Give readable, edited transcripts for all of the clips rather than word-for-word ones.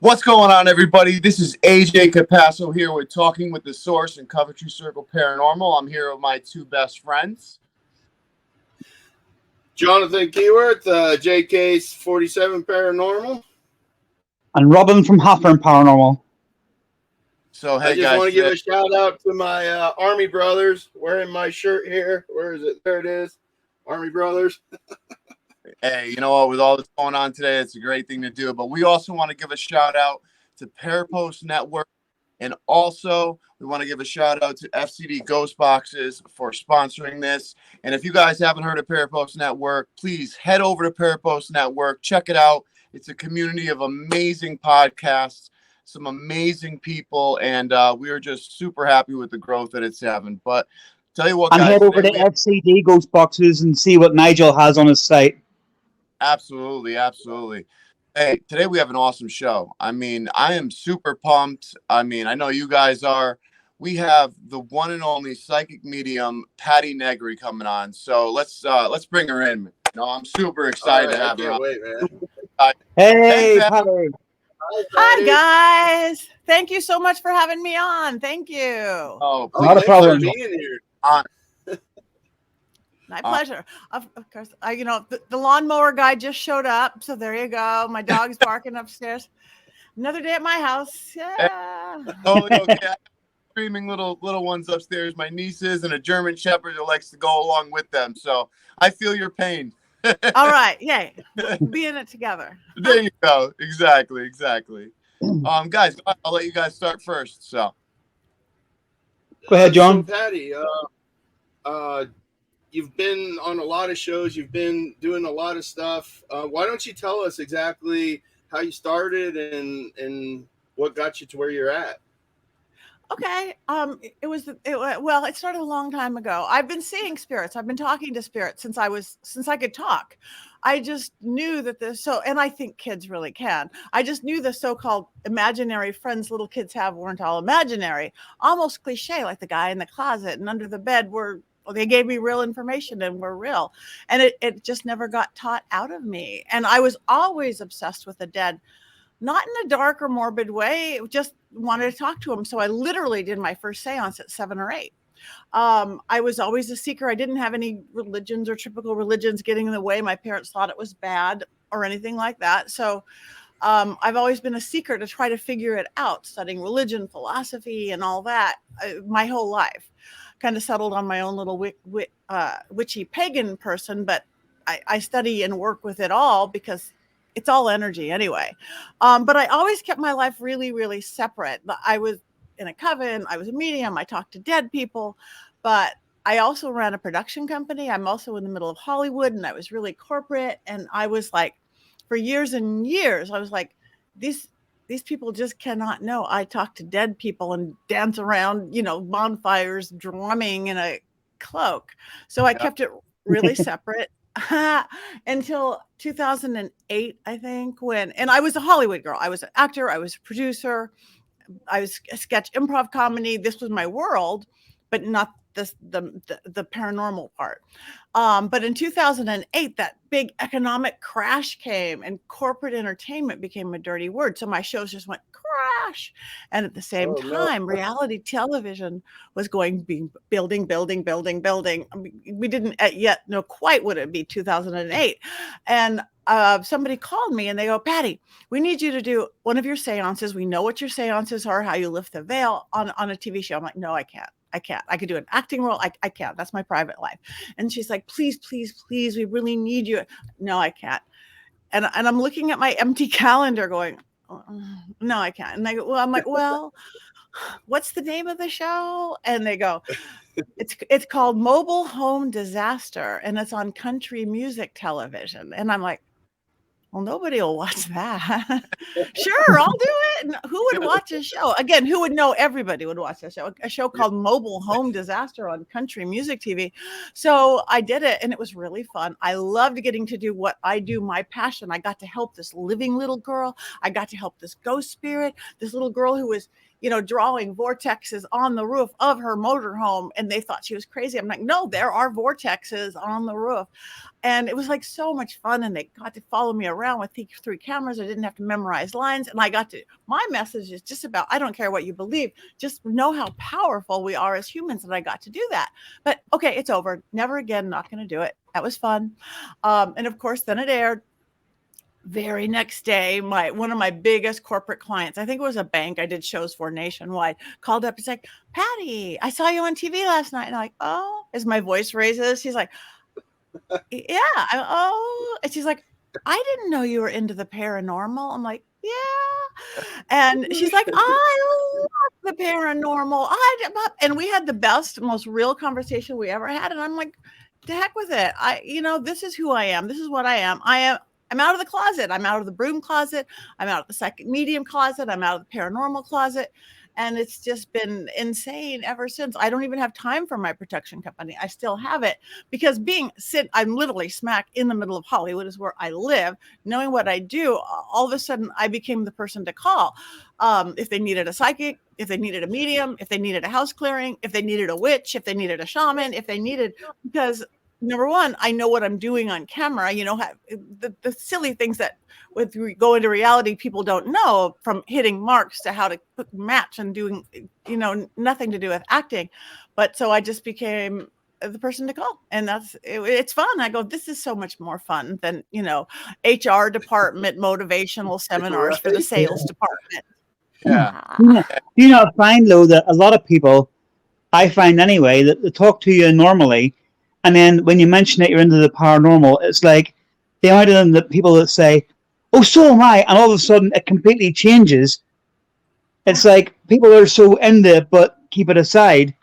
What's going on, everybody? This is AJ Capasso here with Talking with the Source and Coventry Circle Paranormal. I'm here with my two best friends. Jonathan Keyworth, JK's 47 Paranormal. And Robin from Hawthorne Paranormal. So, hey, I just want to give a shout out to my Army brothers wearing my shirt here. Where is it? There it is. Army brothers. Hey, you know what? With all that's going on today, it's a great thing to do. But we also want to give a shout out to Parapost Network. And also, we want to give a shout out to FCD Ghost Boxes for sponsoring this. And if you guys haven't heard of Parapost Network, please head over to Parapost Network. Check it out. It's a community of amazing podcasts, some amazing people, and we are just super happy with the growth that it's having. But tell you what, guys, and head over to FCD Ghost Boxes and see what Nigel has on his site. Absolutely, absolutely. Hey, today we have an awesome show. I mean, I am super pumped. I mean, I know you guys are. We have the one and only psychic medium, Patti Negri, coming on. So let's bring her in. You know, I'm super excited to have her on. Wait, man. Hey, Patti. Patti. Hi, guys. Thank you so much for having me on. Thank you. Oh, Not a problem. Being here. My pleasure. Of course, the lawnmower guy just showed up. So there you go. My dog's barking upstairs. Another day at my house. Yeah. Oh, okay. Screaming little ones upstairs. My nieces and a German Shepherd that likes to go along with them. So I feel your pain. All right. Yay. Be in it together. There you go. Exactly. Guys, I'll let you guys start first. So go ahead, John. So Patti, you've been on a lot of shows. You've been doing a lot of stuff. Why don't you tell us exactly how you started and what got you to where you're at? Okay. It started a long time ago. I've been seeing spirits. I've been talking to spirits since I could talk. I just knew that and I think kids really can. I just knew the so-called imaginary friends little kids have weren't all imaginary, almost cliche, like the guy in the closet and under the bed they gave me real information and were real. And it just never got taught out of me. And I was always obsessed with the dead. Not in a dark or morbid way, just wanted to talk to him. So I literally did my first seance at 7 or 8. I was always a seeker. I didn't have any religions or typical religions getting in the way. My parents thought it was bad or anything like that. So I've always been a seeker to try to figure it out, studying religion, philosophy, and all that my whole life. Kind of settled on my own little witchy pagan person, but I study and work with it all because it's all energy anyway. But I always kept my life really, really separate. I was in a coven. I was a medium. I talked to dead people, but I also ran a production company. I'm also in the middle of Hollywood, and I was really corporate. And I was like, for years and years, I was like, these people just cannot know I talk to dead people and dance around, bonfires, drumming in a cloak. So I kept it really separate. Until 2008, I think, and I was a Hollywood girl. I was an actor. I was a producer. I was a sketch improv comedy. This was my world, but not the paranormal part. But in 2008, that big economic crash came and corporate entertainment became a dirty word. So my shows just went crash. And at the same time, reality television was building. I mean, we didn't yet know quite what it'd be 2008. And somebody called me and they go, Patti, we need you to do one of your seances. We know what your seances are, how you lift the veil on a TV show. I'm like, no, I can't. I could do an acting role. I can't. That's my private life. And she's like, please, we really need you. No, I can't. And I'm looking at my empty calendar going, no, I can't. And I'm like, well, what's the name of the show? And they go, it's called Mobile Home Disaster, and it's on country music television. And I'm like, well, nobody will watch that. Sure, I'll do it. Who would watch a show? Again, who would know? Everybody would watch a show called Mobile Home Disaster on country music TV. So I did it, and it was really fun. I loved getting to do what I do, my passion. I got to help this living little girl. I got to help this ghost spirit, this little girl who was drawing vortexes on the roof of her motorhome, and they thought she was crazy. I'm like, no, there are vortexes on the roof. And it was like so much fun, and they got to follow me around with 3 cameras. I didn't have to memorize lines, and my message is just about, I don't care what you believe, just know how powerful we are as humans, and I got to do that. But okay, it's over. Never again, not going to do it. That was fun. And of course, then it aired. Very next day, one of my biggest corporate clients, I think it was a bank I did shows for nationwide, called up. He's like, Patti, I saw you on TV last night. And I'm like, oh, as my voice raises, she's like, yeah. Oh, and she's like, I didn't know you were into the paranormal. I'm like, yeah. And she's like, I love the paranormal. And we had the best, most real conversation we ever had. And I'm like, to heck with it. This is who I am. This is what I am. I'm out of the closet. I'm out of the broom closet. I'm out of the psychic medium closet. I'm out of the paranormal closet. And it's just been insane ever since. I don't even have time for my protection company. I still have it because I'm literally smack in the middle of Hollywood is where I live. Knowing what I do, all of a sudden I became the person to call. If they needed a psychic, if they needed a medium, if they needed a house clearing, if they needed a witch, if they needed a shaman, because number one, I know what I'm doing on camera. The silly things that when we go into reality, people don't know, from hitting marks to how to match and doing, nothing to do with acting. But so I just became the person to call, and it's fun. I go, this is so much more fun than, HR department motivational seminars for the sales department. Yeah. You know, I find though that a lot of people, I find anyway, that they talk to you normally, and then when you mention that you're into the paranormal, it's like the amount of the people that say, oh, so am I, and all of a sudden it completely changes. It's like people are so into it, but keep it aside.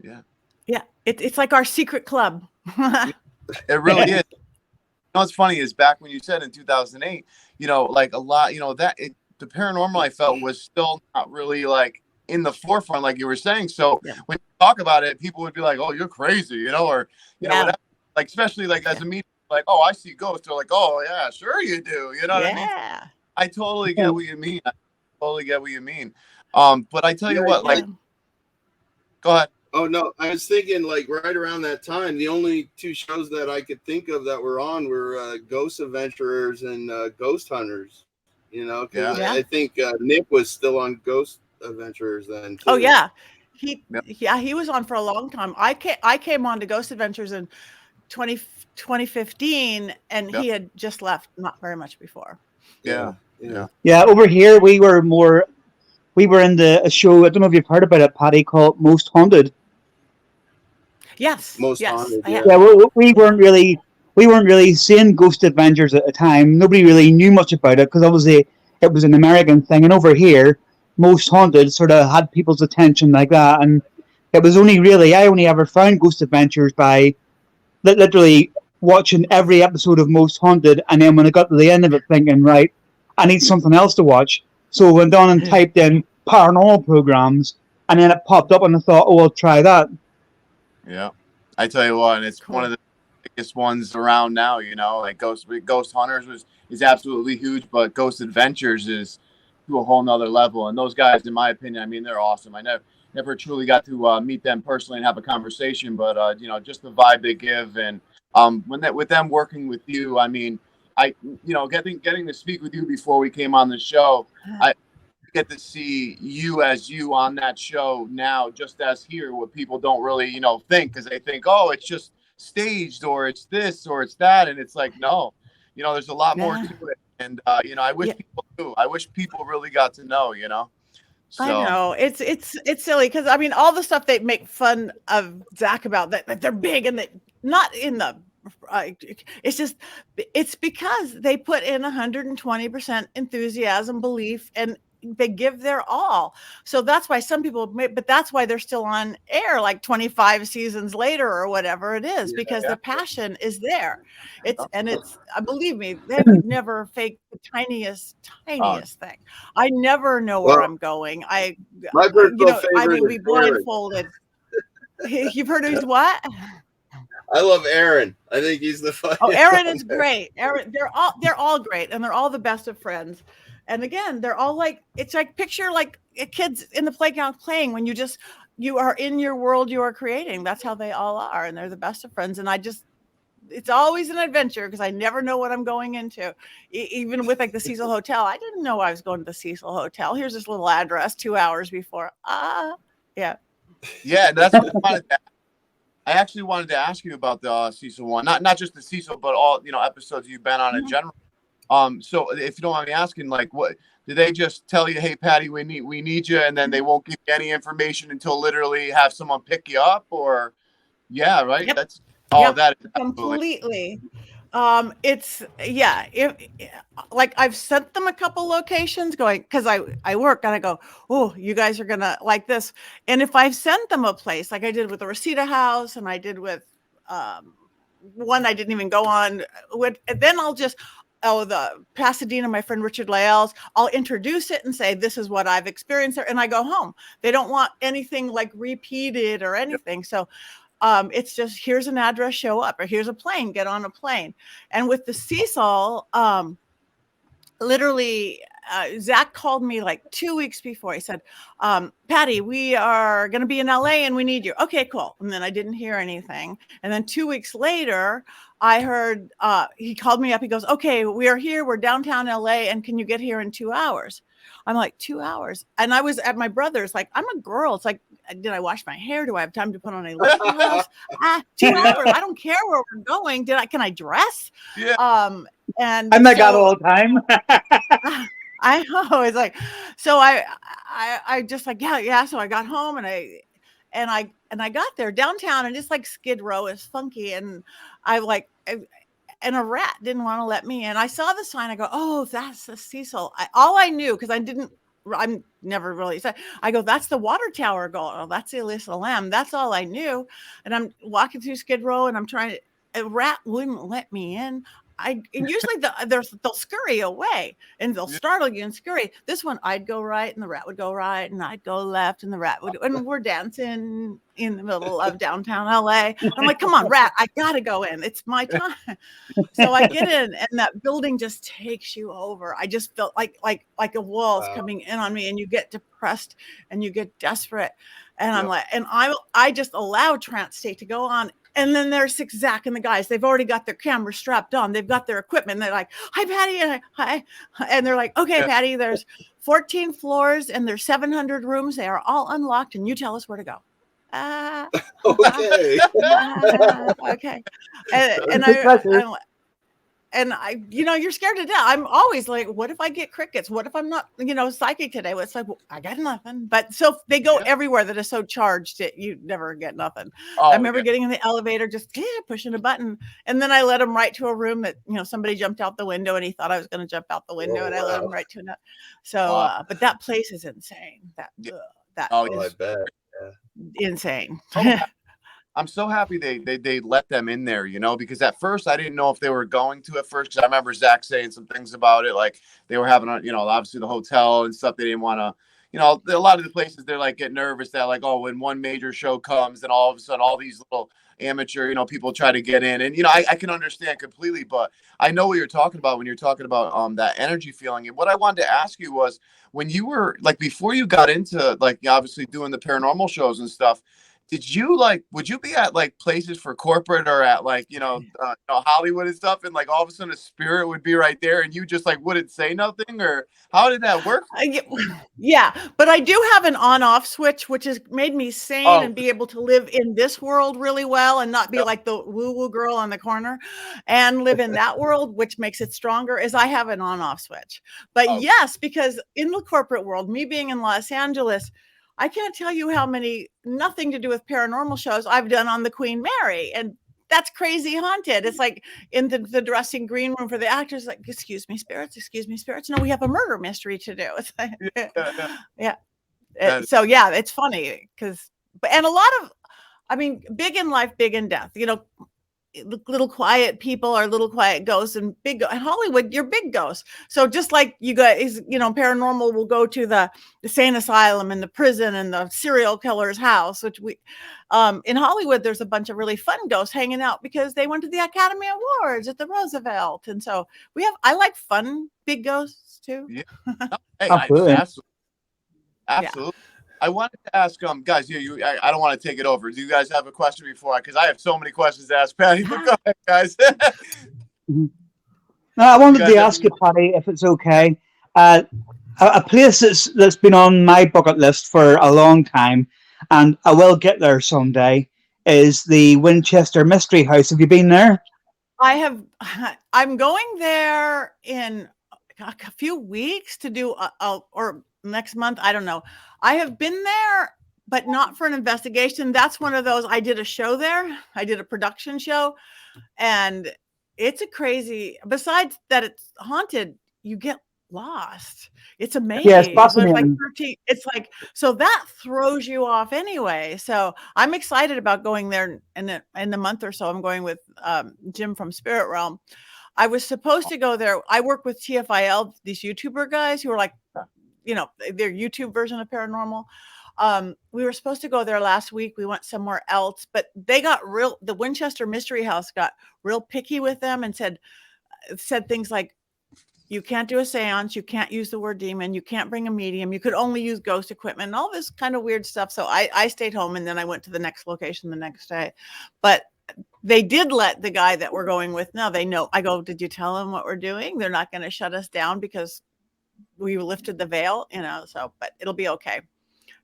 Yeah. Yeah. It's like our secret club. It really is. What's funny is back when you said in 2008, like a lot, the paranormal I felt was still not really like in the forefront, like you were saying. So when you talk about it, people would be like, "Oh, you're crazy," or whatever. Like, especially like as a media, like, "Oh, I see ghosts." They're like, "Oh, yeah, sure you do." You know what I mean? I totally get what you mean. But I tell you what, like, go ahead. Oh no, I was thinking like right around that time, the only 2 shows that I could think of that were on were Ghost Adventurers and Ghost Hunters. I think Nick was still on Ghost Adventurers then too. Oh yeah, he was on for a long time. I came on to Ghost Adventures in 2015, and he had just left not very much before. Yeah. Over here we were in a show, I don't know if you've heard about it, Patti, called Most Haunted. Yes. Most Haunted. We weren't really seeing Ghost Adventures at the time. Nobody really knew much about it because obviously it was an American thing, and over here Most Haunted sort of had people's attention like that. And it was I only ever found Ghost Adventures by literally watching every episode of Most Haunted, and then when I got to the end of it thinking, right, I need something else to watch. So I went on and typed in paranormal programs, and then it popped up, and I thought, oh, I'll try that. Yeah, I tell you what, and it's one of the biggest ones around now. Like Ghost Hunters is absolutely huge, but Ghost Adventures is to a whole nother level. And those guys, in my opinion, I mean, they're awesome. I never truly got to meet them personally and have a conversation, but just the vibe they give, and with them working with you, I mean, getting to speak with you before we came on the show, I get to see you as you on that show now, just as here, what people don't really think, because they think, oh, it's just staged, or it's this or it's that, and it's like, no, there's a lot more to it. And I wish people knew. I wish people really got to know. So. I know it's silly because I mean all the stuff they make fun of Zach about that they're big, and that not in the it's because they put in 120% enthusiasm, belief, and they give their all. So that's why some people but that's why they're still on air like 25 seasons later or whatever it is, because the passion is there. Believe me, they would never fake the tiniest thing. I never know where I'm going. I will be blindfolded. You've heard of what? I love Aaron. I think he's the funniest. Oh, Aaron is great. Aaron, they're all great, and they're all the best of friends. And again, they're all like, it's like picture like kids in the playground playing when you are in your world you are creating. That's how they all are, and they're the best of friends. And it's always an adventure because I never know what I'm going into. Even with like the Cecil Hotel, I didn't know I was going to the Cecil Hotel. Here's this little address 2 hours before. Yeah. That's what I actually wanted to ask you about the Cecil one, not just the Cecil, but all episodes you've been on in general. So if you don't mind me asking, like, what did they just tell you? Hey, Patti, we need you, and then they won't give you any information until literally have someone pick you up, or right? Yep. That's that is completely. It's if like I've sent them a couple locations going because I work and I go, oh, you guys are gonna like this. And if I've sent them a place like I did with the Reseda House and I did with one I didn't even go on with, then I'll just the Pasadena, my friend Richard Lael's, I'll introduce it and say this is what I've experienced there, and I go home. They don't want anything like repeated or anything. So it's just here's an address, show up, or here's a plane, get on a plane. And with the Cecil, literally Zach called me like 2 weeks before. He said, Patti, we are going to be in LA and we need you. Okay, cool. And then I didn't hear anything. And then 2 weeks later, I heard he called me up. He goes, okay, we are here. We're downtown LA. And can you get here in 2 hours? I'm like, 2 hours. And I was at my brother's, like, I'm a girl. It's like, did I wash my hair? Do I have time to put on a lip gloss? 2 hours. I don't care where we're going. Can I dress? And I got all the time. I know. It's like, so I just like, yeah. So I got home and I got there downtown and just like Skid Row is funky. And and a rat didn't want to let me in. I saw the sign. I go, oh, that's the Cecil. All I knew, because I'm never really said, I go, that's the water tower going. Oh, that's the Elisa Lam. That's all I knew. And I'm walking through Skid Row and I'm a rat wouldn't let me in. And usually they'll scurry away and they'll startle you and scurry. This one, I'd go right and the rat would go right and I'd go left and the rat would, and we're dancing in the middle of downtown LA. I'm like, come on, rat, I gotta go in. It's my time. So I get in and that building just takes you over. I just felt like a wall's coming in on me and you get depressed and you get desperate. And I'm like, and I just allow trance state to go on. And then there's Zach and the guys. They've already got their camera strapped on. They've got their equipment. And they're like, hi, Patti. And hi. And they're like, okay, Patti, there's 14 floors and there's 700 rooms. They are all unlocked. And you tell us where to go. Okay. Okay. And I, you're scared to death. I'm always like, what if I get crickets? What if I'm not, psychic today? It's like, well, I got nothing. But so they go everywhere that is so charged that you never get nothing. I remember getting in the elevator, just pushing a button. And then I led him right to a room that, somebody jumped out the window and he thought I was going to jump out the window. I led him right to another. So, but that place is insane. Is I bet. Insane. I'm so happy they let them in there, because at first I didn't know if they were going to at first, because I remember Zach saying some things about it, like they were having, obviously the hotel and stuff. They didn't want to, a lot of the places they're like get nervous that like, oh, when one major show comes, and all of a sudden all these little amateur, people try to get in, and I can understand completely, but I know what you're talking about when you're talking about that energy feeling. And what I wanted to ask you was, when you were like before you got into like obviously doing the paranormal shows and stuff, would you be at like places for corporate or at like, Hollywood and stuff, and like all of a sudden a spirit would be right there and you just like wouldn't say nothing, or how did that work? Yeah, but I do have an on-off switch, which has made me sane and be able to live in this world really well and not be like the woo-woo girl on the corner, and live in that world, which makes it stronger, is I have an on-off switch. But yes, because in the corporate world, me being in Los Angeles, I can't tell you how many nothing to do with paranormal shows I've done on the Queen Mary. And that's crazy haunted. It's like in the dressing green room for the actors, like, excuse me, spirits. No, we have a murder mystery to do. It's like, So yeah, it's funny and a lot of, big in life, big in death, little quiet people are little quiet ghosts, and big in Hollywood, you're big ghosts. So just like you guys, paranormal will go to the insane asylum and the prison and the serial killer's house, which we, in Hollywood, there's a bunch of really fun ghosts hanging out because they went to the Academy Awards at the Roosevelt. And so I like fun big ghosts too. Yeah. Hey, Absolutely. I wanted to ask, guys, I don't want to take it over. Do you guys have a question before? Because I have so many questions to ask Patti. But go ahead, guys. No, I wanted to ask you, Patti, if it's okay. A place that's been on my bucket list for a long time, and I will get there someday, is the Winchester Mystery House. Have you been there? I have. I'm going there in a few weeks to do or next month. I don't know. I have been there, but not for an investigation. That's one of those. I did a show there. I did a production show, and it's a crazy. Besides that, it's haunted. You get lost. It's amazing. Yeah, it's fascinating. It's like so that throws you off anyway. So I'm excited about going there in the month or so. I'm going with Jim from Spirit Realm. I was supposed to go there. I work with TFIL, these YouTuber guys who are like, their YouTube version of paranormal. We were supposed to go there last week. We went somewhere else, but the Winchester Mystery House got real picky with them and said things like, you can't do a seance. You can't use the word demon. You can't bring a medium. You could only use ghost equipment and all this kind of weird stuff. So I stayed home and then I went to the next location the next day. But they did let the guy that we're going with know. They know. I go, did you tell them what we're doing? They're not going to shut us down because we lifted the veil, so, but it'll be okay.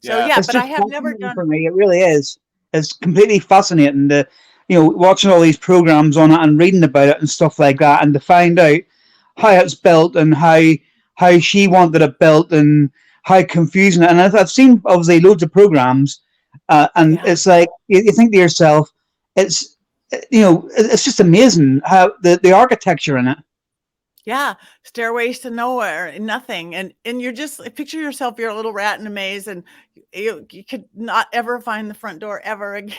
So yeah, but I have never done. For me, it really is. It's completely fascinating to, watching all these programs on it and reading about it and stuff like that, and to find out how it's built and how she wanted it built and how confusing it. And I've seen obviously loads of programs, and it's like you think to yourself, it's just amazing how the architecture in it. Yeah, stairways to nowhere, nothing, and you're just picture yourself. You're a little rat in a maze, and you could not ever find the front door ever again,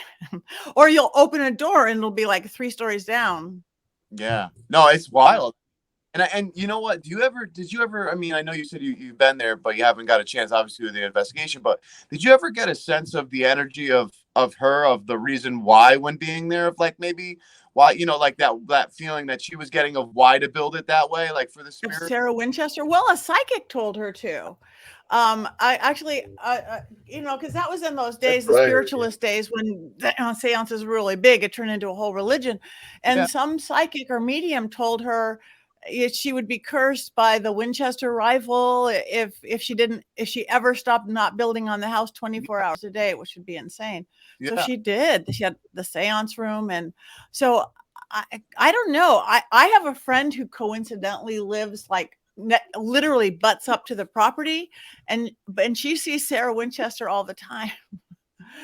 or you'll open a door and it'll be like 3 stories down. Yeah, no, it's wild. And you know what? Did you ever? I mean, I know you said you've been there, but you haven't got a chance, obviously, with the investigation. But did you ever get a sense of the energy of her, of the reason why when being there, of like maybe why, like that feeling that she was getting of why to build it that way, like for the spirit? Sarah Winchester. Well, a psychic told her to. I actually, because that was in those days, the spiritualist days when the seance is really big. It turned into a whole religion, and some psychic or medium told her she would be cursed by the Winchester rifle if she ever stopped not building on the house 24 hours a day, which would be insane. So she did. She had the seance room, and so I don't know. I have a friend who coincidentally lives like literally butts up to the property, and she sees Sarah Winchester all the time.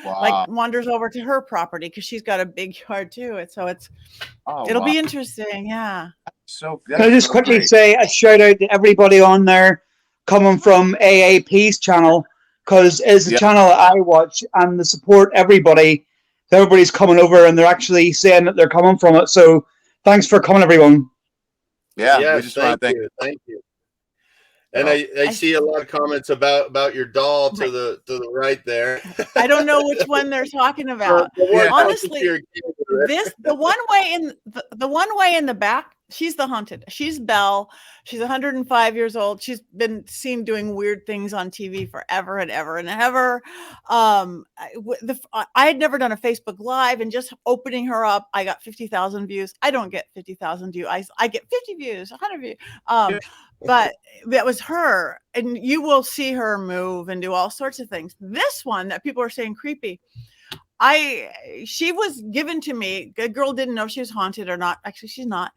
Wow. Like wanders over to her property because she's got a big yard too. It'll be interesting. Yeah. So can I just quickly say a shout out to everybody on there coming from AAP's channel, because it's a channel that I watch, and the support everybody's coming over and they're actually saying that they're coming from it. So thanks for coming, everyone. Yeah, we just want to thank you. And I see a lot of comments about your doll to the right there. I don't know which one they're talking about. Honestly, the one way in the back, she's the haunted. She's Belle. She's 105 years old. She's been seen doing weird things on TV forever and ever and ever. I had never done a Facebook Live, and just opening her up, I got 50,000 views. I don't get 50,000 views. I get 50 views, 100 views. But that was her, and you will see her move and do all sorts of things. This one that people are saying creepy, she was given to me. A girl didn't know she was haunted or not. Actually, she's not,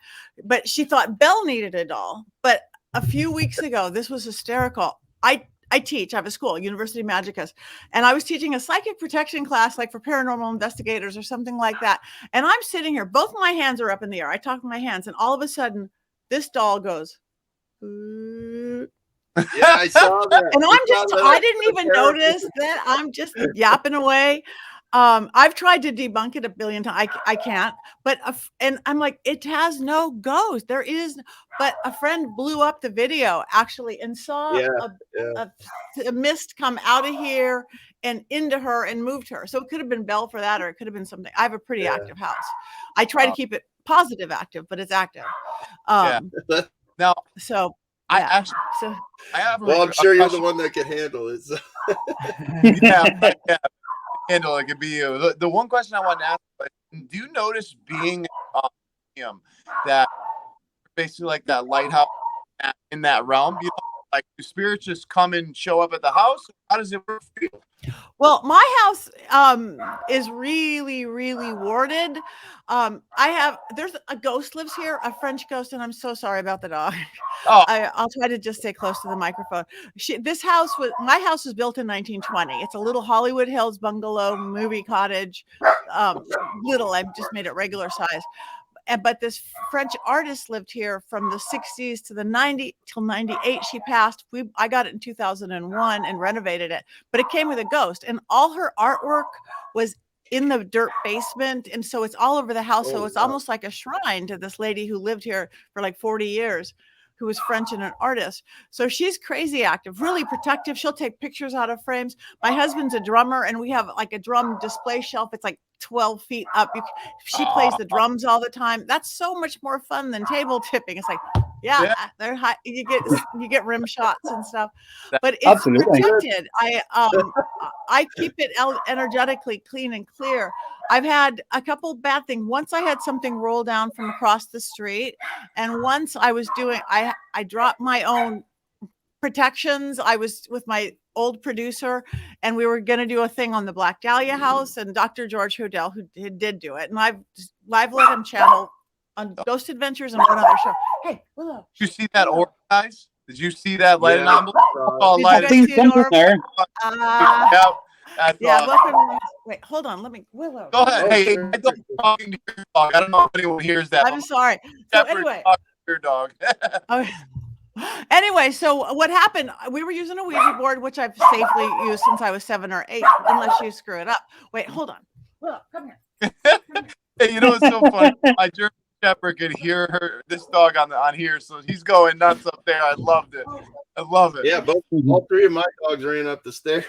but she thought Belle needed a doll. But a few weeks ago, this was hysterical. I teach. I have a school, University of Magicus, and I was teaching a psychic protection class, like for paranormal investigators or something like that. And I'm sitting here, both my hands are up in the air. I talk with my hands, and all of a sudden, this doll goes. Yeah, I saw that. And I didn't even notice that. I'm just yapping away. I've tried to debunk it a billion times. I can't, and I'm like, it has no ghost. There is, but a friend blew up the video actually and saw a mist come out of here and into her and moved her. So it could have been Belle for that, or it could have been something. I have a pretty active house. I try to keep it positive active, but it's active. Now, so I have. Well, I'm sure you're the one that can handle it. So. Yeah, handle it could be you. The one question I want to ask, do you notice being him that basically like that lighthouse in that realm? You know, like do spirits just come and show up at the house? How does it work for you? Well, my house is really, really warded. There's a ghost lives here, a French ghost, and I'm so sorry about the dog. Oh, I'll try to just stay close to the microphone. My house was built in 1920. It's a little Hollywood Hills bungalow movie cottage. Little, I just made it regular size. But this French artist lived here from the 60s to the 90 till 98. She passed. I got it in 2001 and renovated it, but it came with a ghost, and all her artwork was in the dirt basement, and so it's all over the house. So it's almost like a shrine to this lady who lived here for like 40 years, who was French and an artist. So she's crazy active, really protective. She'll take pictures out of frames. My husband's a drummer, and we have like a drum display shelf. It's like 12 feet up. She plays the drums all the time. That's so much more fun than table tipping. It's like, they're high. You get rim shots and stuff, but it's Absolutely protected. I keep it energetically clean and clear. I've had a couple bad things. Once I had something roll down from across the street, and once I dropped my own protections. I was with my old producer, and we were going to do a thing on the Black Dahlia house, and Dr. George Hodel, who did do it, and I've let him channel on Ghost Adventures and one other show. Hey, Willow. Did you see that orb, guys? Did you see that light Yeah. anomaly? Did you guys see it, orb? there. Welcome. Wait, hold on. Let me, Willow. Go ahead. Hey, I don't talking to your dog. I don't know if anyone hears that. I'm sorry. So anyway, your dog. okay. Anyway, so what happened? We were using a Ouija board, which I've safely used since I was 7 or 8, unless you screw it up. Wait, hold on. Willow, come here. Hey, you know what's so funny? My German Shepherd could hear this dog on here, so he's going nuts up there. I loved it. I love it. Yeah, all 3 of my dogs ran up the stairs.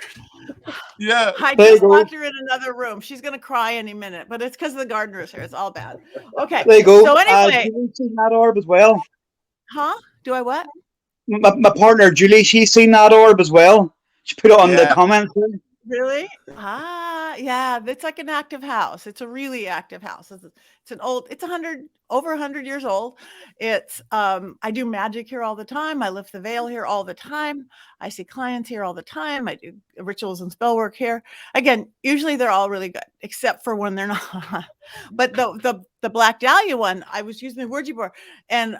Yeah. I just locked her in another room. She's gonna cry any minute, but it's because of the gardener's here. It's all bad. Okay. There you go. So anyway, Julie's seen that orb as well. huh? Do I what? My partner Julie, she's seen that orb as well. She put it on the comments. Really? Yeah. It's like an active house. It's a really active house. It's an old. It's over 100 years old. It's I do magic here all the time. I lift the veil here all the time. I see clients here all the time. I do rituals and spell work here. Again, usually they're all really good, except for when they're not. But the Black Dahlia one, I was using the Ouija board, and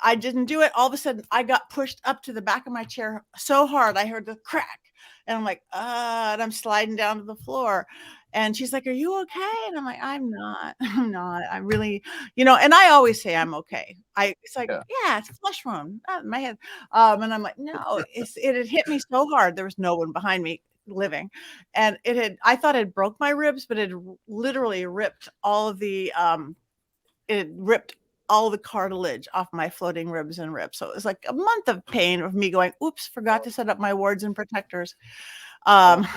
I didn't do it. All of a sudden, I got pushed up to the back of my chair so hard, I heard the crack. And I'm like, and I'm sliding down to the floor. And she's like, are you okay? And I'm like, I'm not. I'm really, and I always say I'm okay. It's like, it's a flesh wound in my head. And I'm like, no, it had hit me so hard. There was no one behind me living. And I thought it broke my ribs, but it literally ripped all the cartilage off my floating ribs and ribs. So it was like a month of pain of me going, oops, forgot to set up my wards and protectors on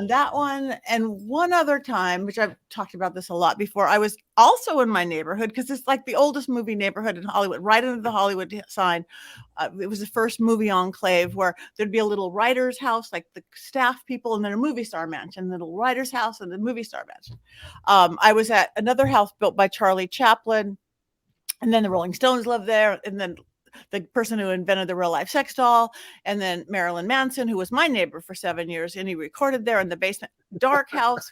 that one. And one other time, which I've talked about this a lot before, I was also in my neighborhood, because it's like the oldest movie neighborhood in Hollywood, right under the Hollywood sign. It was the first movie enclave where there'd be a little writer's house, like the staff people, and then a movie star mansion, the little writer's house and the movie star mansion. I was at another house built by Charlie Chaplin, and then the Rolling Stones lived there, and then the person who invented the real life sex doll, and then Marilyn Manson, who was my neighbor for 7 years, and he recorded there in the basement. Dark house,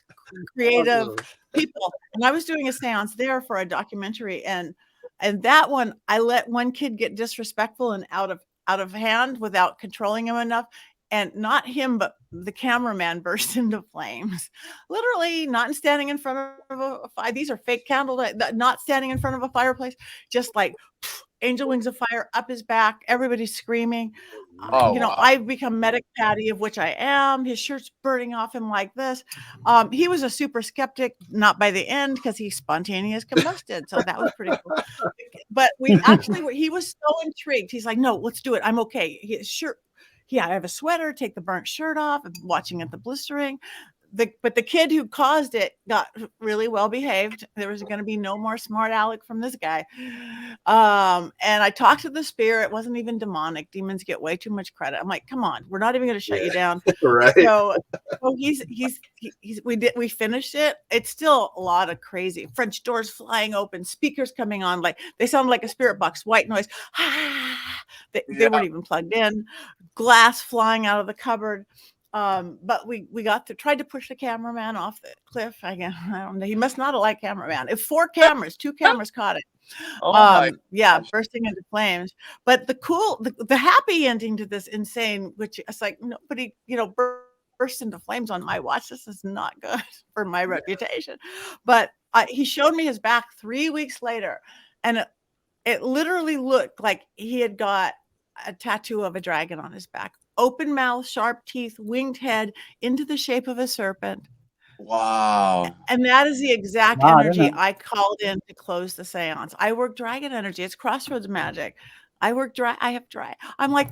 creative people. And I was doing a seance there for a documentary, and that one, I let one kid get disrespectful and out of hand without controlling him enough. And not him, but the cameraman burst into flames. Literally, not standing in front of a fire. These are fake candlelight, not standing in front of a fireplace, just like angel wings of fire up his back. Everybody's screaming. Wow. I've become medic Patti, of which I am. His shirt's burning off him like this. He was a super skeptic, not by the end, because he spontaneous combusted. So that was pretty cool. But he was so intrigued. He's like, no, let's do it. I'm okay. Sure. Yeah, I have a sweater, take the burnt shirt off, I'm watching at the blistering. the kid who caused it got really well behaved. There was going to be no more smart aleck from this guy. And I talked to the spirit. It wasn't even demonic. Demons get way too much credit. I'm like, come on, we're not even going to shut you down. Right. So we finished it. It's still a lot of crazy French doors flying open, speakers coming on, like they sound like a spirit box, white noise. They weren't even plugged in, glass flying out of the cupboard. But we tried to push the cameraman off the cliff. I don't know. He must not have liked cameraman. If two cameras caught it. Bursting into flames. But the happy ending to this insane, which it's like nobody, burst into flames on my watch. This is not good for my reputation. But he showed me his back 3 weeks later, and it literally looked like he had got a tattoo of a dragon on his back. Open mouth, sharp teeth, winged head into the shape of a serpent. Wow. And that is the exact energy I called in to close the seance. I work dragon energy. It's crossroads magic. I have dry. I'm like,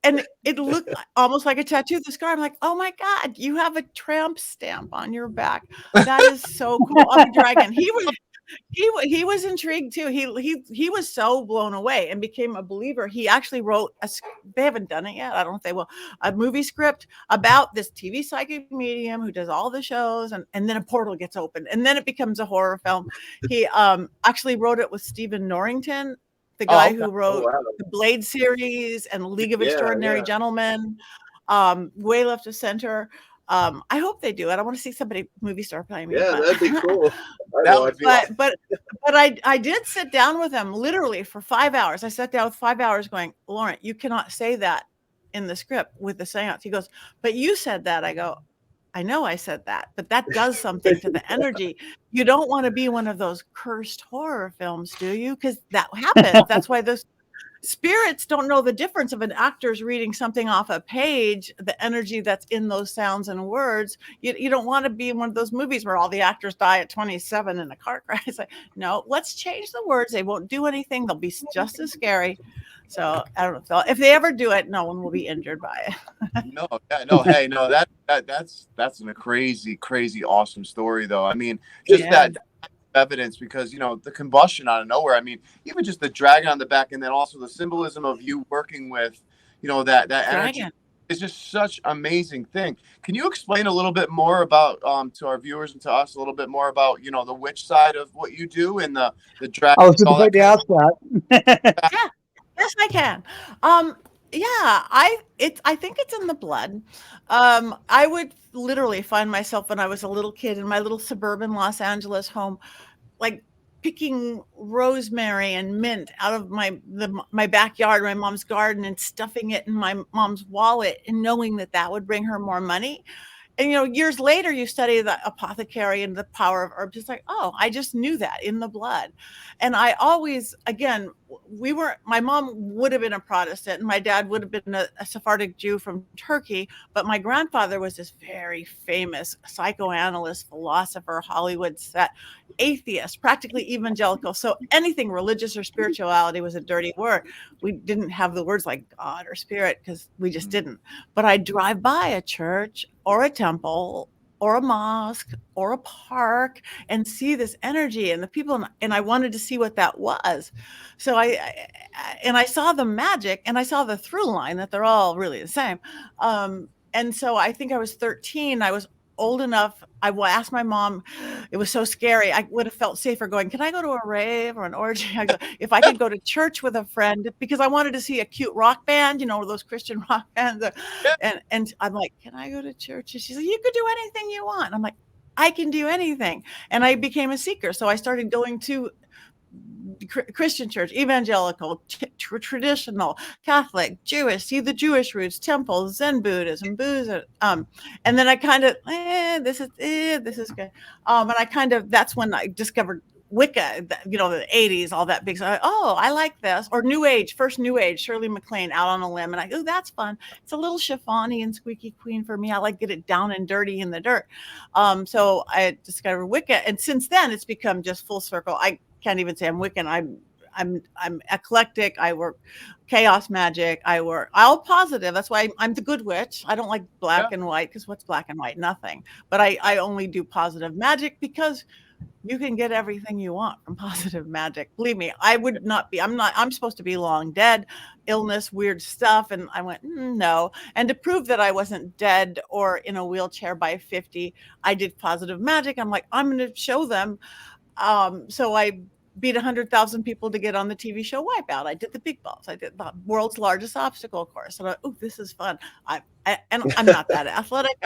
and it looked almost like a tattoo. The scar. I'm like, oh my God, you have a tramp stamp on your back. That is so cool. Of a dragon. He was intrigued too. He was so blown away and became a believer. He actually wrote they haven't done it yet. I don't know if they will. A movie script about this TV psychic medium who does all the shows, and then a portal gets opened, and then it becomes a horror film. He actually wrote it with Stephen Norrington, the guy who wrote the Blade series and League of Extraordinary Gentlemen, Way Left of Center. I hope they do it. I want to see somebody movie star playing me. Yeah, that'd be cool. But I did sit down with him literally for 5 hours. I sat down with 5 hours going, Lauren, you cannot say that in the script with the seance. He goes, but you said that. I go, I know I said that, but that does something to the energy. You don't want to be one of those cursed horror films, do you? Because that happens. That's why those spirits don't know the difference of an actor's reading something off a page, the energy that's in those sounds and words. You don't want to be in one of those movies where all the actors die at 27 in a car crash. It's like, no, let's change the words. They won't do anything. They'll be just as scary. So I don't know if they ever do it, no one will be injured by it. That's a crazy awesome story though. I mean, that evidence, because the combustion out of nowhere. I mean, even just the dragon on the back, and then also the symbolism of you working with that energy is just such amazing thing. Can you explain a little bit more about to our viewers and to us a little bit more about the witch side of what you do and the dragon? I was just about to ask that. Yes, I can. I think it's in the blood. I would literally find myself when I was a little kid in my little suburban Los Angeles home, like picking rosemary and mint out of my backyard, my mom's garden, and stuffing it in my mom's wallet, and knowing that would bring her more money. And years later, you study the apothecary and the power of herbs. It's like, oh, I just knew that in the blood. And I always, again, my mom would have been a Protestant and my dad would have been a Sephardic Jew from Turkey. But my grandfather was this very famous psychoanalyst, philosopher, Hollywood set, atheist, practically evangelical. So anything religious or spirituality was a dirty word. We didn't have the words like God or spirit because we just didn't. But I'd drive by a church or a temple or a mosque or a park and see this energy and the people, and I wanted to see what that was. So I saw the magic, and I saw the through line that they're all really the same. And so I think I was 13. I was old enough. I asked my mom. It was so scary. I would have felt safer going, can I go to a rave or an orgy? If I could go to church with a friend, because I wanted to see a cute rock band, those Christian rock bands. And I'm like, can I go to church? And she's like, you could do anything you want. I'm like, I can do anything. And I became a seeker. So I started going to Christian church, evangelical, traditional, Catholic, Jewish, see the Jewish roots, temples, Zen Buddhism, and then I kind of, this is good. And that's when I discovered Wicca, the 80s, all that big stuff. Oh, I like this. Or New Age, first New Age, Shirley MacLaine, Out on a Limb. And I go, that's fun. It's a little chiffony and squeaky clean for me. I like get it down and dirty in the dirt. So I discovered Wicca. And since then, it's become just full circle. I can't even say I'm Wiccan. I'm eclectic. I work chaos magic. I work all positive. That's why I'm the good witch. I don't like black and white, because what's black and white? Nothing. But I only do positive magic because you can get everything you want from positive magic. Believe me, I would not be. I'm supposed to be long dead, illness, weird stuff. And I went, no. And to prove that I wasn't dead or in a wheelchair by 50, I did positive magic. I'm like, I'm going to show them. So I beat 100,000 people to get on the TV show Wipeout. I did the big balls. I did the world's largest obstacle course. And this is fun. And I'm not that athletic.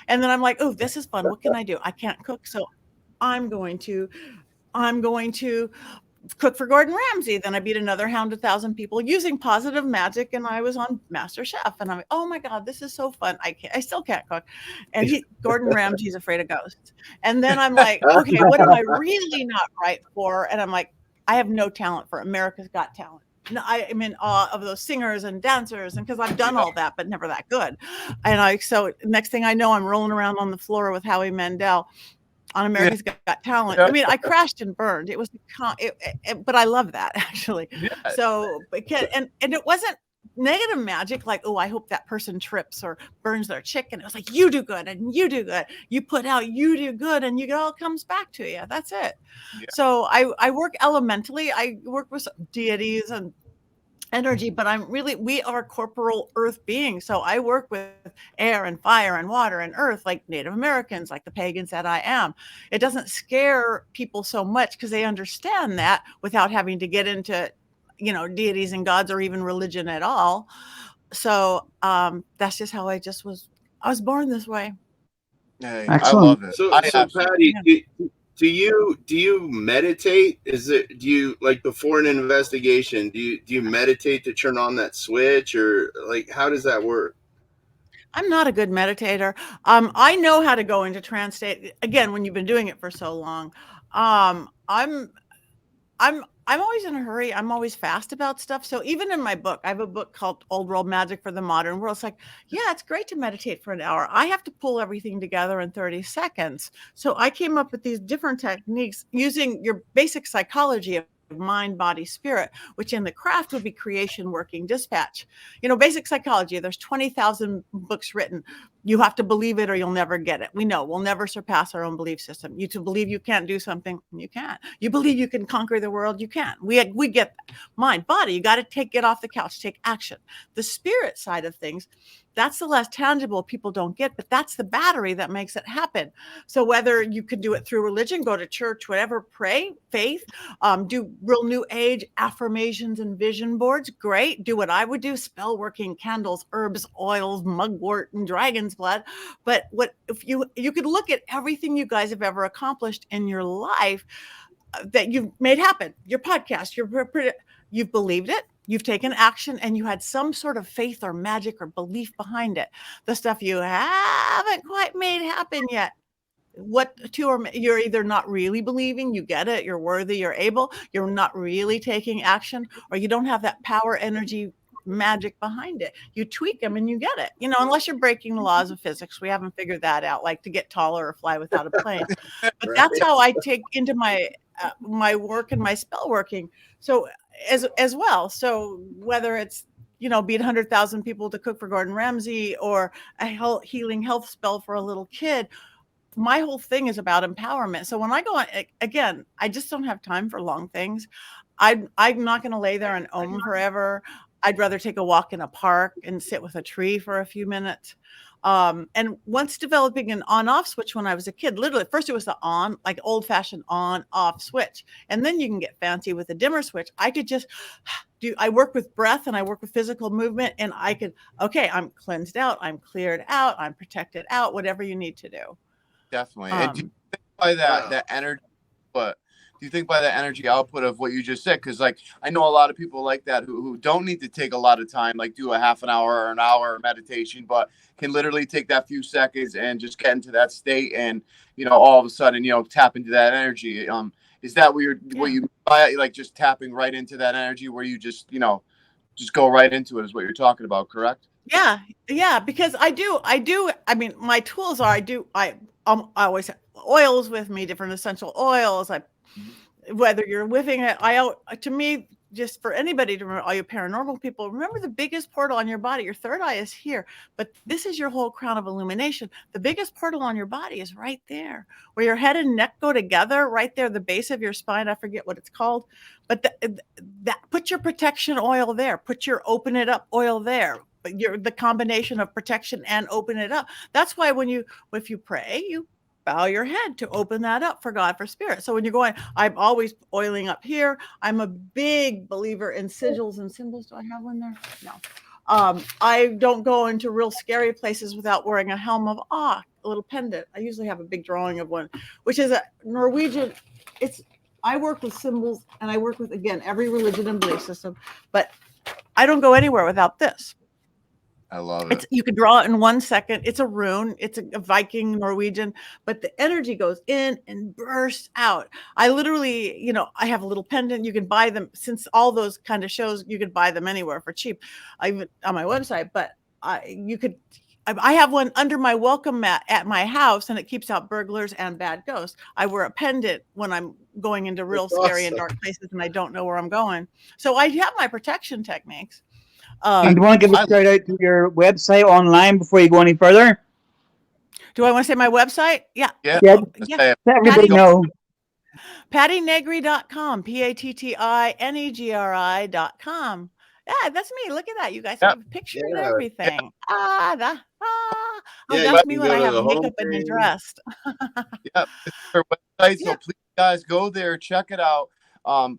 And then I'm like, this is fun. What can I do? I can't cook. So I'm going to cook for Gordon Ramsay. Then I beat another 100,000 people using positive magic, and I was on Master Chef. And I'm like, oh my God, this is so fun. I still can't cook. And Gordon Ramsay's afraid of ghosts. And then I'm like, okay, what am I really not right for? And I'm like, I have no talent for America's Got Talent. No, I'm in awe of those singers and dancers, and because I've done all that, but never that good. And so next thing I know, I'm rolling around on the floor with Howie Mandel on America's Got Talent. I mean, I crashed and burned. It was, but I love that, actually. So, and it wasn't negative magic, like, I hope that person trips or burns their chicken. It was like, you do good and you do good. You put out, you do good, and it all comes back to you. That's it. Yeah. So I work elementally. I work with deities and energy, but we are corporal earth beings. So I work with air and fire and water and earth, like Native Americans, like the pagans that I am. It doesn't scare people so much because they understand that without having to get into, deities and gods or even religion at all. So that's just how I was born this way. Hey, I love it. So Patti, do you meditate? Do you, like, before an investigation, do you meditate to turn on that switch, or like, how does that work? I'm not a good meditator. I know how to go into trance state. Again, when you've been doing it for so long, I'm always in a hurry. I'm always fast about stuff. So even in my book, I have a book called Old World Magic for the Modern World. It's like, yeah, it's great to meditate for an hour. I have to pull everything together in 30 seconds. So I came up with these different techniques using your basic psychology of mind, body, spirit, which in the craft would be creation, working, dispatch. Basic psychology, there's 20,000 books written. You have to believe it or you'll never get it. We know we'll never surpass our own belief system. You to believe you can't do something, you can't. You believe you can conquer the world, you can't. We get that. Mind, body, you got to get off the couch, take action. The spirit side of things, that's the less tangible, people don't get, but that's the battery that makes it happen. So whether you can do it through religion, go to church, whatever, pray, faith, do real new age affirmations and vision boards, great. Do what I would do, spell working, candles, herbs, oils, mugwort, and dragon's blood. But what if you could look at everything you guys have ever accomplished in your life that you've made happen, your podcast, you've believed it, you've taken action, and you had some sort of faith or magic or belief behind it. The stuff you haven't quite made happen yet, you're either not really believing, you get it, you're worthy, you're able, you're not really taking action, or you don't have that power, energy, magic behind it. You tweak them and you get it, unless you're breaking the laws of physics. We haven't figured that out, like to get taller or fly without a plane. But that's how I take into my work and my spell working. So as well. So whether it's, beat 100,000 people to cook for Gordon Ramsay or a healing health spell for a little kid, my whole thing is about empowerment. So when I go on, again, I just don't have time for long things. I'm not going to lay there and ohm forever. I'd rather take a walk in a park and sit with a tree for a few minutes. And once developing an on-off switch when I was a kid, literally, first it was the on, like old-fashioned on-off switch. And then you can get fancy with a dimmer switch. I could just I work with breath and I work with physical movement, and I could, I'm cleansed out, I'm cleared out, I'm protected out, whatever you need to do. Definitely. And do you think by that energy, but do you think by the energy output of what you just said? Because, like, I know a lot of people like that who don't need to take a lot of time, like do a half an hour or an hour meditation, but can literally take that few seconds and just get into that state and, all of a sudden, tap into that energy. Is that what you mean by it? Like just tapping right into that energy where you just, just go right into it is what you're talking about, correct? Yeah, because I do. I mean, my tools are, I always have oils with me, different essential oils. Whether you're whiffing it, to me, just for anybody to remember, all you paranormal people, remember the biggest portal on your body. Your third eye is here, but this is your whole crown of illumination. The biggest portal on your body is right there, where your head and neck go together, right there, the base of your spine. I forget what it's called, but that put your protection oil there. Put your open it up oil there. But you're the combination of protection and open it up. That's why if you pray, you bow your head to open that up for God, for spirit. So when you're going, I'm always oiling up here. I'm a big believer in sigils and symbols. Do I have one there? No. I don't go into real scary places without wearing a helm of awe, a little pendant. I usually have a big drawing of one, which is a Norwegian. I work with symbols, and I work with, again, every religion and belief system, but I don't go anywhere without this. I love it. You could draw it in 1 second. It's a rune. It's a Viking Norwegian, but the energy goes in and bursts out. I literally, I have a little pendant. You can buy them, since all those kind of shows, you could buy them anywhere for cheap, even on my website. But I have one under my welcome mat at my house, and it keeps out burglars and bad ghosts. I wear a pendant when I'm going into real scary and dark places and I don't know where I'm going. So I have my protection techniques. And do you want to give a shout out to your website online before you go any further? Do I want to say my website? Yeah. Let everybody know. PattiNegri.com, PattiNegri.com. Yeah, that's me. Look at that. You guys have a picture and everything. That's me when I have makeup and dressed. Yeah, it's her website. So please, guys, go there, check it out.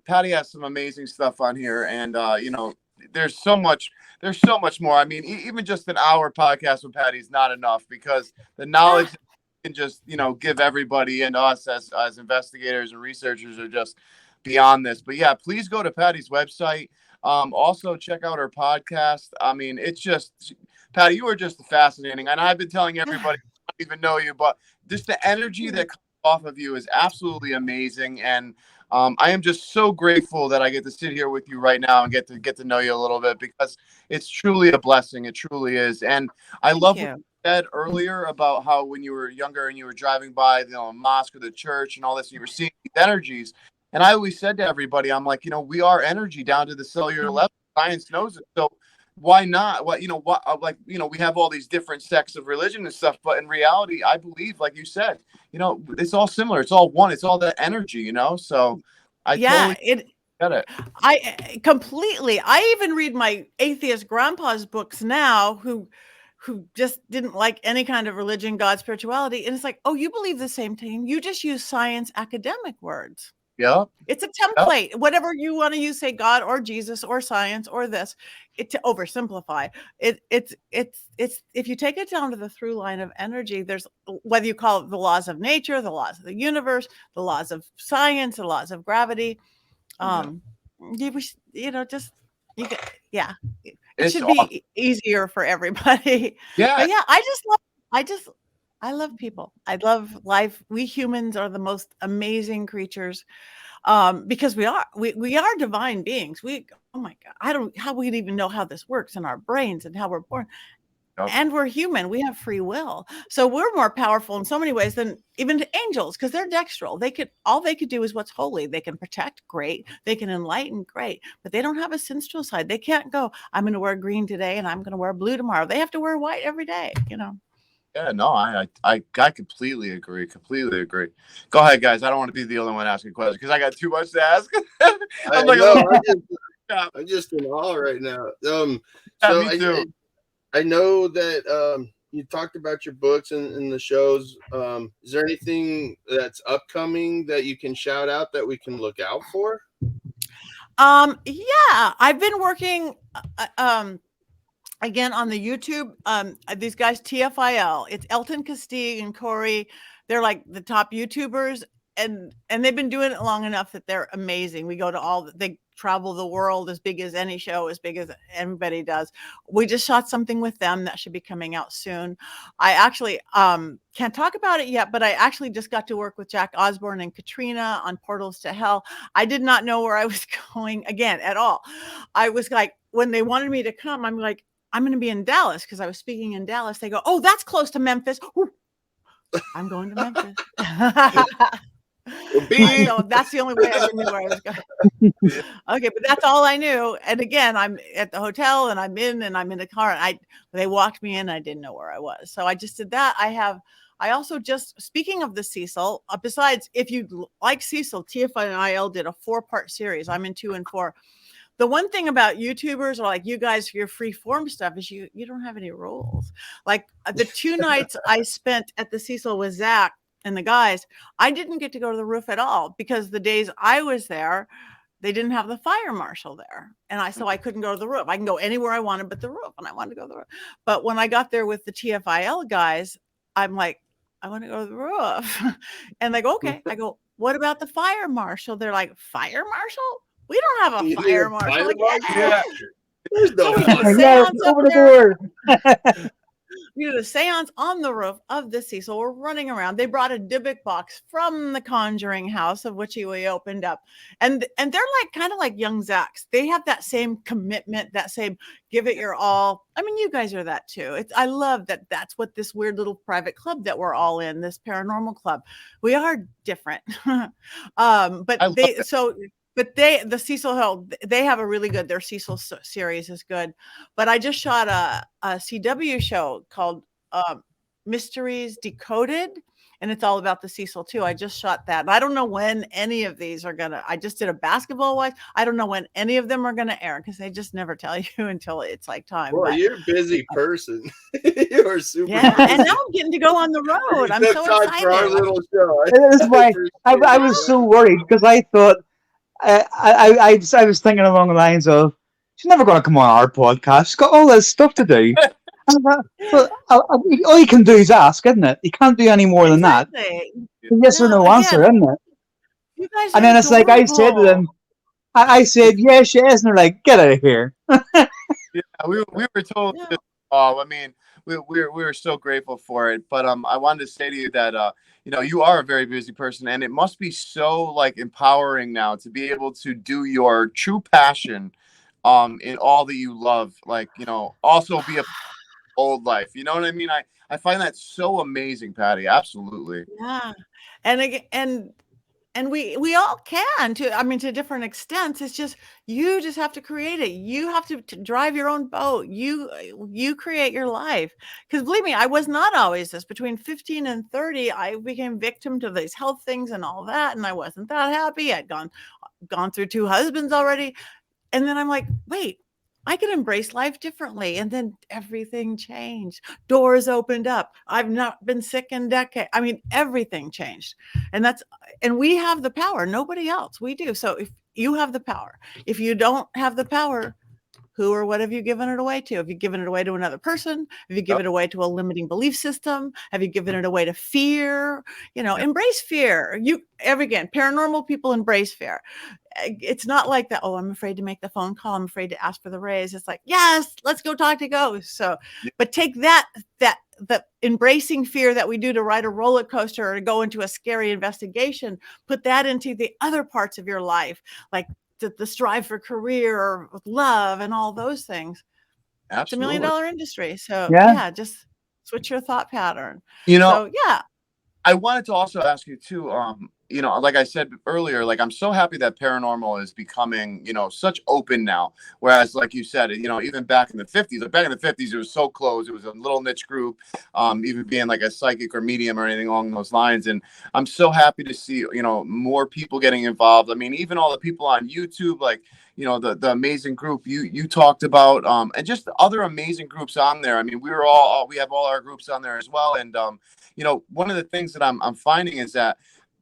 Patti has some amazing stuff on here, and there's so much more. I mean, even just an hour podcast with Patti is not enough, because the knowledge you can just give everybody and us as investigators and researchers are just beyond this. But yeah, please go to Patti's website. Also check out her podcast. I mean, it's just, Patti, you are just fascinating. And I've been telling everybody, I don't even know you, but just the energy that comes off of you is absolutely amazing. And I am just so grateful that I get to sit here with you right now and get to know you a little bit, because it's truly a blessing. It truly is. And I love what you said earlier about how when you were younger and you were driving by the mosque or the church and all this, and you were seeing these energies. And I always said to everybody, I'm like, we are energy down to the cellular level. Science knows it. So why not? We have all these different sects of religion and stuff, but in reality, I believe, like you said, it's all similar. It's all one. It's all that energy, So totally get it. I completely. I even read my atheist grandpa's books now, who just didn't like any kind of religion, God, spirituality, and it's like, oh, you believe the same thing. You just use science, academic words. Yeah, it's a template. Whatever you want to use, say God or Jesus or science or this, to oversimplify it's if you take it down to the through line of energy, there's, whether you call it the laws of nature, the laws of the universe, the laws of science, the laws of gravity, it should be easier for everybody. But I love people. I love life. We humans are the most amazing creatures, because we are divine beings. Oh my God, how we even know how this works in our brains and how we're born. And we're human. We have free will. So we're more powerful in so many ways than even angels, because they're dextral. All they could do is what's holy. They can protect, great. They can enlighten, great. But they don't have a sensual side. They can't go, I'm going to wear green today and I'm going to wear blue tomorrow. They have to wear white every day, Yeah, no, I completely agree. Completely agree. Go ahead, guys. I don't want to be the only one asking questions, because I got too much to ask. I'm just in awe right now. Me too. I know that you talked about your books and the shows. Is there anything that's upcoming that you can shout out that we can look out for? I've been working again on the YouTube. These guys, TFIL, it's Elton Castig and Corey. They're like the top YouTubers, and they've been doing it long enough that they're amazing. We go to they travel the world, as big as any show, as big as everybody does. We just shot something with them that should be coming out soon. I actually can't talk about it yet, but I actually just got to work with Jack Osborne and Katrina on Portals to Hell. I did not know where I was going again at all. I was like, when they wanted me to come, I'm like, I'm going to be in Dallas, because I was speaking in Dallas. They go, oh, that's close to Memphis. I'm going to Memphis. So that's the only way I knew where I was going. Okay, but that's all I knew. And again, I'm at the hotel and I'm in the car and they walked me in. I didn't know where I was. So I just did that. I also just, speaking of the Cecil, besides, if you like Cecil, TFNIL did a 4-part series. I'm in 2 and 4. The one thing about YouTubers or like you guys, your free form stuff is you don't have any rules. Like the 2 nights I spent at the Cecil with Zach and the guys, I didn't get to go to the roof at all because the days I was there, they didn't have the fire marshal there. And so I couldn't go to the roof. I can go anywhere I wanted but the roof, and I wanted to go to the roof. But when I got there with the TFIL guys, I'm like, I want to go to the roof. And they go, okay. I go, what about the fire marshal? They're like, fire marshal? We don't have a fire marshal. Like, yeah. There's no over the door. We did a seance on the roof of the Cecil. We're running around. They brought a Dybbuk box from the Conjuring house, of which we opened up. And they're like kind of like young Zacks. They have that same commitment, that same give it your all. I mean, you guys are that too. I love that that's what this weird little private club that we're all in, this paranormal club. We are different. But the Cecil Hill, they have a really good, their Cecil series is good. But I just shot a CW show called Mysteries Decoded, and it's all about the Cecil too. I just shot that. And I don't know when any of these are I just did a basketball watch. I don't know when any of them are going to air because they just never tell you until it's like time. Boy, you're a busy person. You're super busy. And now I'm getting to go on the road. I'm so excited. For our little show. That's why I was so worried because I thought, I was thinking along the lines of, she's never going to come on our podcast. She's got all this stuff to do. All you can do is ask, isn't it? You can't do any more than that. Yes or no answer, isn't it? And then it's like I said to them, I said, yes, yes. And they're like, get out of here. Yeah, we were told. Yeah. I mean, we were so grateful for it. But I wanted to say to you that you are a very busy person, and it must be so like empowering now to be able to do your true passion in all that you love. Like, also be a old life. You know what I mean? I find that so amazing, Patti. Absolutely. Yeah. And we all can to different extents. It's just, you just have to create it. You have to drive your own boat. You create your life. Because believe me, I was not always this. Between 15 and 30, I became victim to these health things and all that. And I wasn't that happy. I'd gone through 2 husbands already. And then I'm like, wait, I could embrace life differently. And then everything changed. Doors opened up. I've not been sick in decades. I mean, everything changed. And we have the power. Nobody else. We do. So if you have the power, if you don't have the power, who or what have you given it away to? Have you given it away to another person? Have you given it away to a limiting belief system? Have you given it away to fear? Embrace fear. Again, paranormal people embrace fear. It's not like that. Oh, I'm afraid to make the phone call. I'm afraid to ask for the raise. It's like, yes, let's go talk to ghosts. So, but take the embracing fear that we do to ride a roller coaster or to go into a scary investigation, put that into the other parts of your life, like the strive for career or love and all those things. Absolutely. It's $1 million industry. So yeah, just switch your thought pattern. So yeah. I wanted to also ask you too, like I said earlier, like I'm so happy that paranormal is becoming, such open now. Whereas, like you said, even back in the 50s, it was so closed. It was a little niche group, even being like a psychic or medium or anything along those lines. And I'm so happy to see, more people getting involved. I mean, even all the people on YouTube, like, the amazing group you talked about, and just the other amazing groups on there. I mean, we have all our groups on there as well. And, one of the things that I'm finding is that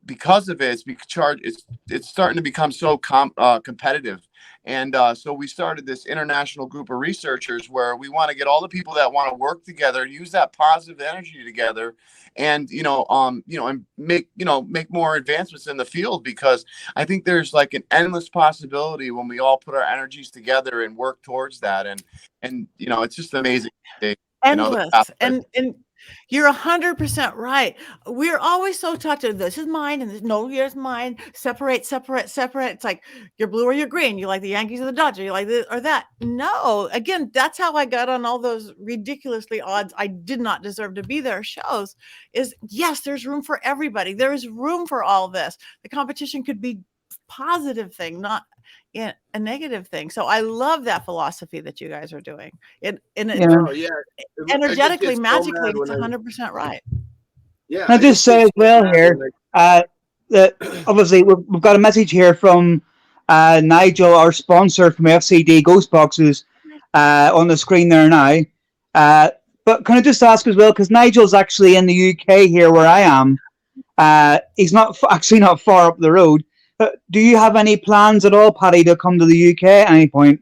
because of it, it's starting to become so competitive. And so we started this international group of researchers where we want to get all the people that want to work together, use that positive energy together, and and make more advancements in the field, because I think there's like an endless possibility when we all put our energies together and work towards that. And it's just amazing. Endless. And You're 100% right. We're always so taught to, this is mine and this, no, here's mine. Separate, separate, separate. It's like you're blue or you're green. You like the Yankees or the Dodgers. You like this or that. No, again, that's how I got on all those ridiculously odds I did not deserve to be there shows. Is yes, there's room for everybody. There is room for all this. The competition could be positive thing, not a negative thing. So I love that philosophy that you guys are doing. Energetically, magically, it's 100% right. Yeah. I just say as well here that obviously we've got a message here from Nigel, our sponsor from FCD Ghost Boxes, on the screen there now. But can I just ask as well, because Nigel's actually in the UK here where I am. He's not far up the road. Do you have any plans at all, Patti, to come to the UK at any point?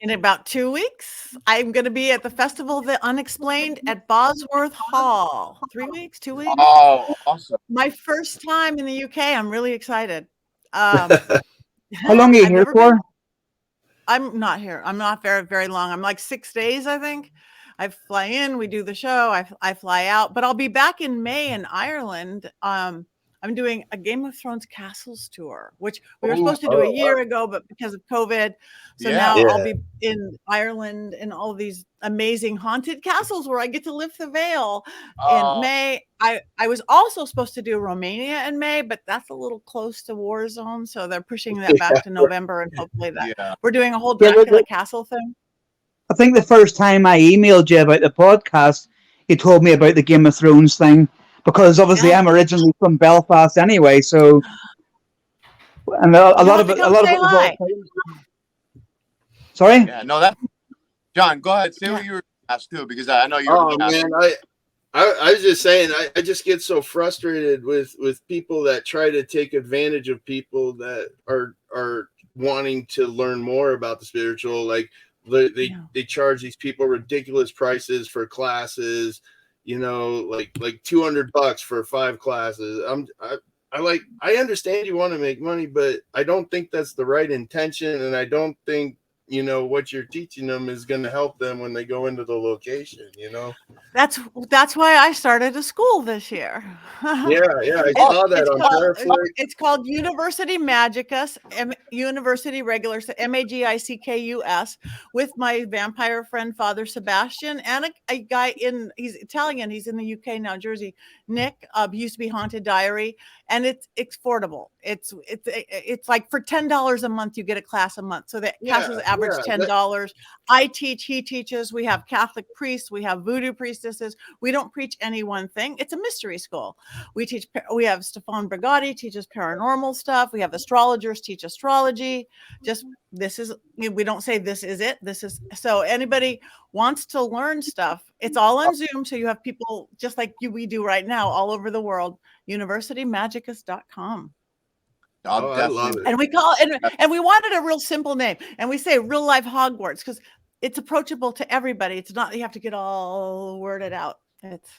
In about 2 weeks, I'm going to be at the Festival of the Unexplained at Bosworth Hall. 3 weeks, 2 weeks. Oh, awesome. My first time in the UK. I'm really excited. How long are you here for? I'm not here. I'm not very, very long. I'm like 6 days, I think. I fly in, we do the show, I fly out, but I'll be back in May in Ireland. I'm doing a Game of Thrones Castles tour, which we were supposed to do a year ago, but because of COVID. So now I'll be in Ireland in all these amazing haunted castles where I get to lift the veil in May. I was also supposed to do Romania in May, but that's a little close to war zone. So they're pushing that back to November, and hopefully we're doing a whole Dracula Castle thing. I think the first time I emailed you about the podcast, you told me about the Game of Thrones thing. Because obviously I'm originally from Belfast anyway, so and a lot of it was all. Sorry? Yeah, no, that John, go ahead. Say what you were asked too, because I know you're. Oh man, I was just saying, I just get so frustrated with people that try to take advantage of people that are wanting to learn more about the spiritual. Like they charge these people ridiculous prices for classes. You know, like $200 for 5 classes. I understand you want to make money, but I don't think that's the right intention, and I don't think what you're teaching them is going to help them when they go into the location. That's why I started a school this year. Yeah, I saw that on Paraflix. It's called University Magicus, University Regulus, Magickus, with my vampire friend Father Sebastian and a guy he's Italian, he's in the UK now, Jersey, Nick. He used to be Haunted Diary, and it's affordable. It's like for $10 a month you get a class a month, so that classes average $10. I teach, he teaches. We have Catholic priests, we have voodoo priestesses. We don't preach any one thing. It's a mystery school. We have Stefan Brigatti teaches paranormal stuff. We have astrologers teach astrology. We don't say this is it. This is, so anybody wants to learn stuff, it's all on Zoom. So you have people just like we do right now all over the world. universitymagicus.com. Oh, I love it. And we call it, and we wanted a real simple name, and we say real life Hogwarts because it's approachable to everybody. It's not you have to get all worded out. It's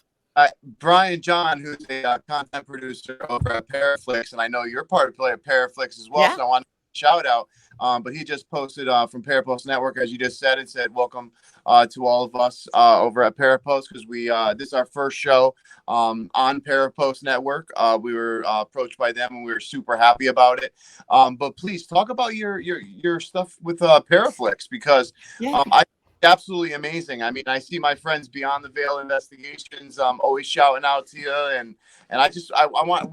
Brian John, who's a content producer over at Paraflix, and I know you're part of Paraflix as well. So I want to shout out. But he just posted from Parapost Network, as you just said, and said welcome to all of us over at Parapost, because this is our first show on Parapost Network. We were approached by them and we were super happy about it. But please talk about your stuff with Paraflix, because I absolutely amazing. I mean, I see my friends Beyond the Veil Investigations always shouting out to you, and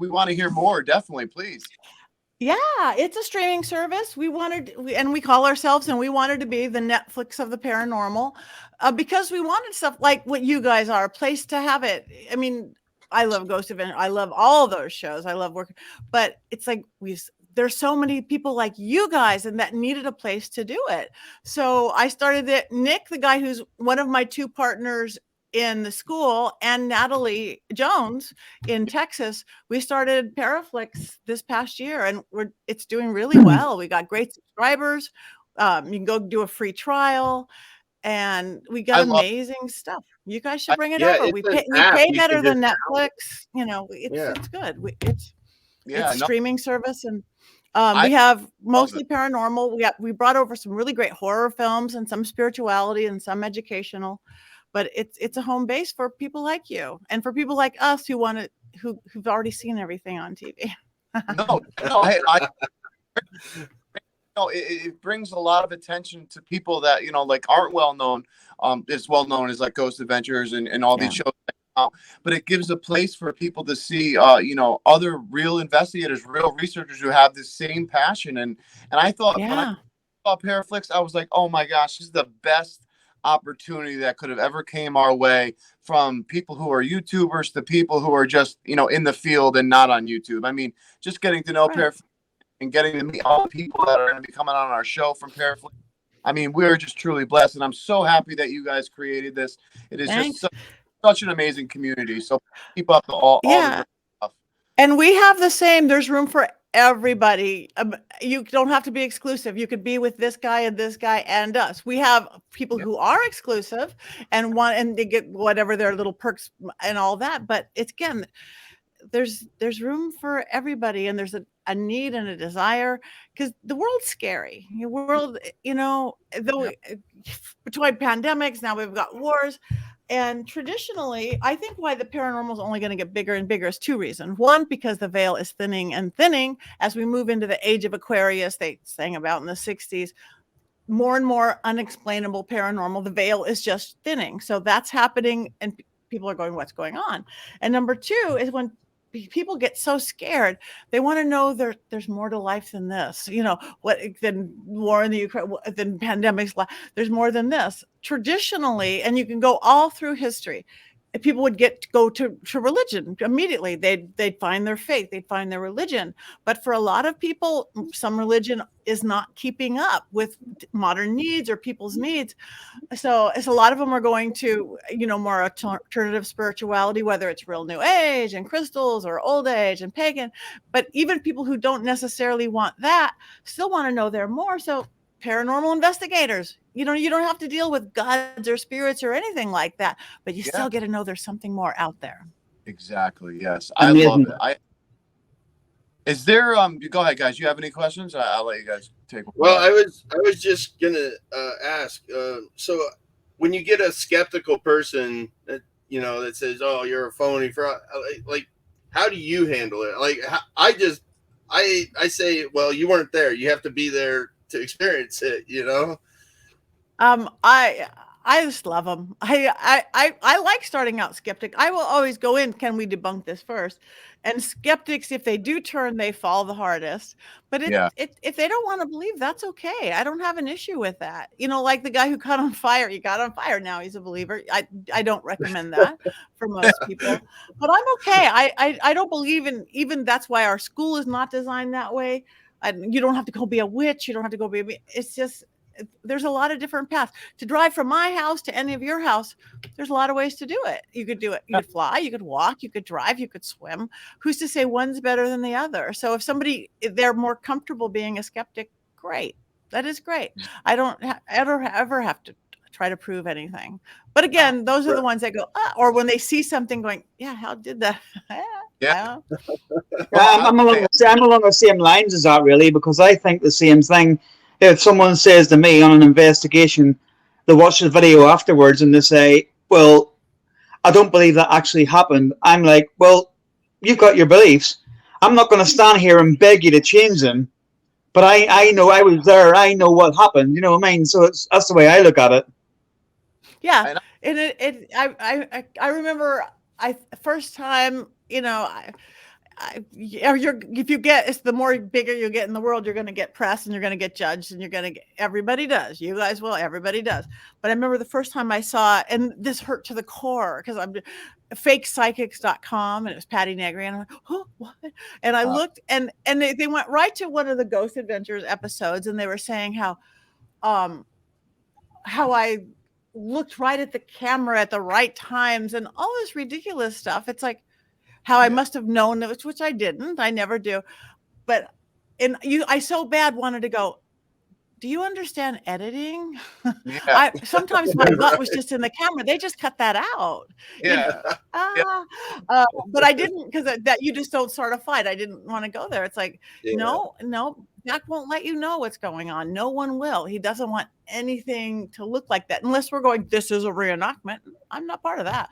we want to hear more. Definitely, please. Yeah, it's a streaming service. We call ourselves, and we wanted to be the Netflix of the paranormal, because we wanted stuff like what you guys are, a place to have it. I mean, I love Ghost Event. I love all those shows. I love working, but it's like there's so many people like you guys, and that needed a place to do it. So I started it. Nick, the guy who's one of my 2 partners in the school, and Natalie Jones in Texas, we started Paraflix this past year, and it's doing really well. We got great subscribers. You can go do a free trial, and we got amazing stuff. You guys should bring it over. We pay better than Netflix. It's good. It's a streaming service, and we have mostly paranormal. We brought over some really great horror films and some spirituality and some educational. but it's a home base for people like you and for people like us who've already seen everything on TV. No, I it brings a lot of attention to people that, like aren't well known, as well known as like Ghost Adventures and all these shows. But it gives a place for people to see, other real investigators, real researchers who have the same passion. And I thought when I saw Paraflix, I was like, oh my gosh, this is the best opportunity that could have ever came our way, from people who are YouTubers to people who are just, in the field and not on YouTube. I mean, just getting to know Paraflix and getting to meet all the people that are going to be coming on our show from Paraflix. I mean, we're just truly blessed, and I'm so happy that you guys created this. It is just such an amazing community. So keep up all the great stuff. And we have the same. There's room for everybody. You don't have to be exclusive. You could be with this guy and us. We have people who are exclusive and they get whatever their little perks and all that. But it's, again, there's room for everybody, and there's a need and a desire, because the world's scary. The world, though between pandemics, now we've got wars. And traditionally, I think why the paranormal is only going to get bigger and bigger is two reasons. One, because the veil is thinning and thinning as we move into the age of Aquarius. They sang about in the 60s, more and more unexplainable paranormal. The veil is just thinning. So that's happening, and people are going, what's going on? And number two is when people get so scared, they want to know there's more to life than this, than war in the Ukraine, than pandemics. There's more than this. Traditionally, and you can go all through history, if people would go to religion immediately. They'd find their faith, they'd find their religion. But for a lot of people, some religion is not keeping up with modern needs or people's needs. So a lot of them are going to, more alternative spirituality, whether it's real New Age and crystals or Old Age and pagan. But even people who don't necessarily want that still want to know there more. So paranormal investigators, you don't have to deal with gods or spirits or anything like that, but you still get to know there's something more out there. Exactly. Yes. I love it. Is there, go ahead, guys. You have any questions? I'll let you guys take. Well, I was just going to ask, so when you get a skeptical person that, that says, oh, you're a phony like, how do you handle it? Like, I say, well, you weren't there. You have to be there to experience it, I just love them. I like starting out skeptic. I will always go in, can we debunk this first? And skeptics, if they do turn, they fall the hardest. But if they don't want to believe, that's okay. I don't have an issue with that. Like the guy who caught on fire. He got on fire. Now he's a believer. I don't recommend that for most people. But I'm okay. I don't believe in, even that's why our school is not designed that way. You don't have to go be a witch. You don't have to go be it's just, there's a lot of different paths to drive from my house to any of your house. There's a lot of ways to do it. You could do it. You could fly, you could walk, you could drive, you could swim. Who's to say one's better than the other? So if they're more comfortable being a skeptic, great. That is great. I don't ever have to try to prove anything. But again, those are the ones that go, or when they see something going, yeah, how did that? I'm along the same lines as that, really, because I think the same thing. If someone says to me on an investigation, they watch the video afterwards and they say, well, I don't believe that actually happened. I'm like, well, you've got your beliefs. I'm not going to stand here and beg you to change them. But I know I was there. I know what happened. You know what I mean? So that's the way I look at it. Yeah. And I remember first time, if you get, it's the more bigger you get in the world, you're going to get press and you're going to get judged and you're going to get, everybody does. You guys will, everybody does. But I remember the first time I saw it, and this hurt to the core because I'm fakepsychics.com and it was Patti Negri and I'm like, oh, what? And I looked and they went right to one of the Ghost Adventures episodes and they were saying how I looked right at the camera at the right times and all this ridiculous stuff. It's like, how I must have known it, which I didn't. I never do. But I so bad wanted to go, do you understand editing? Yeah. Sometimes my butt was just in the camera. They just cut that out. Yeah. But I didn't, because that you just don't start a fight. I didn't want to go there. It's like, no, Jack won't let you know what's going on. No one will. He doesn't want anything to look like that unless we're going, this is a reenactment. I'm not part of that.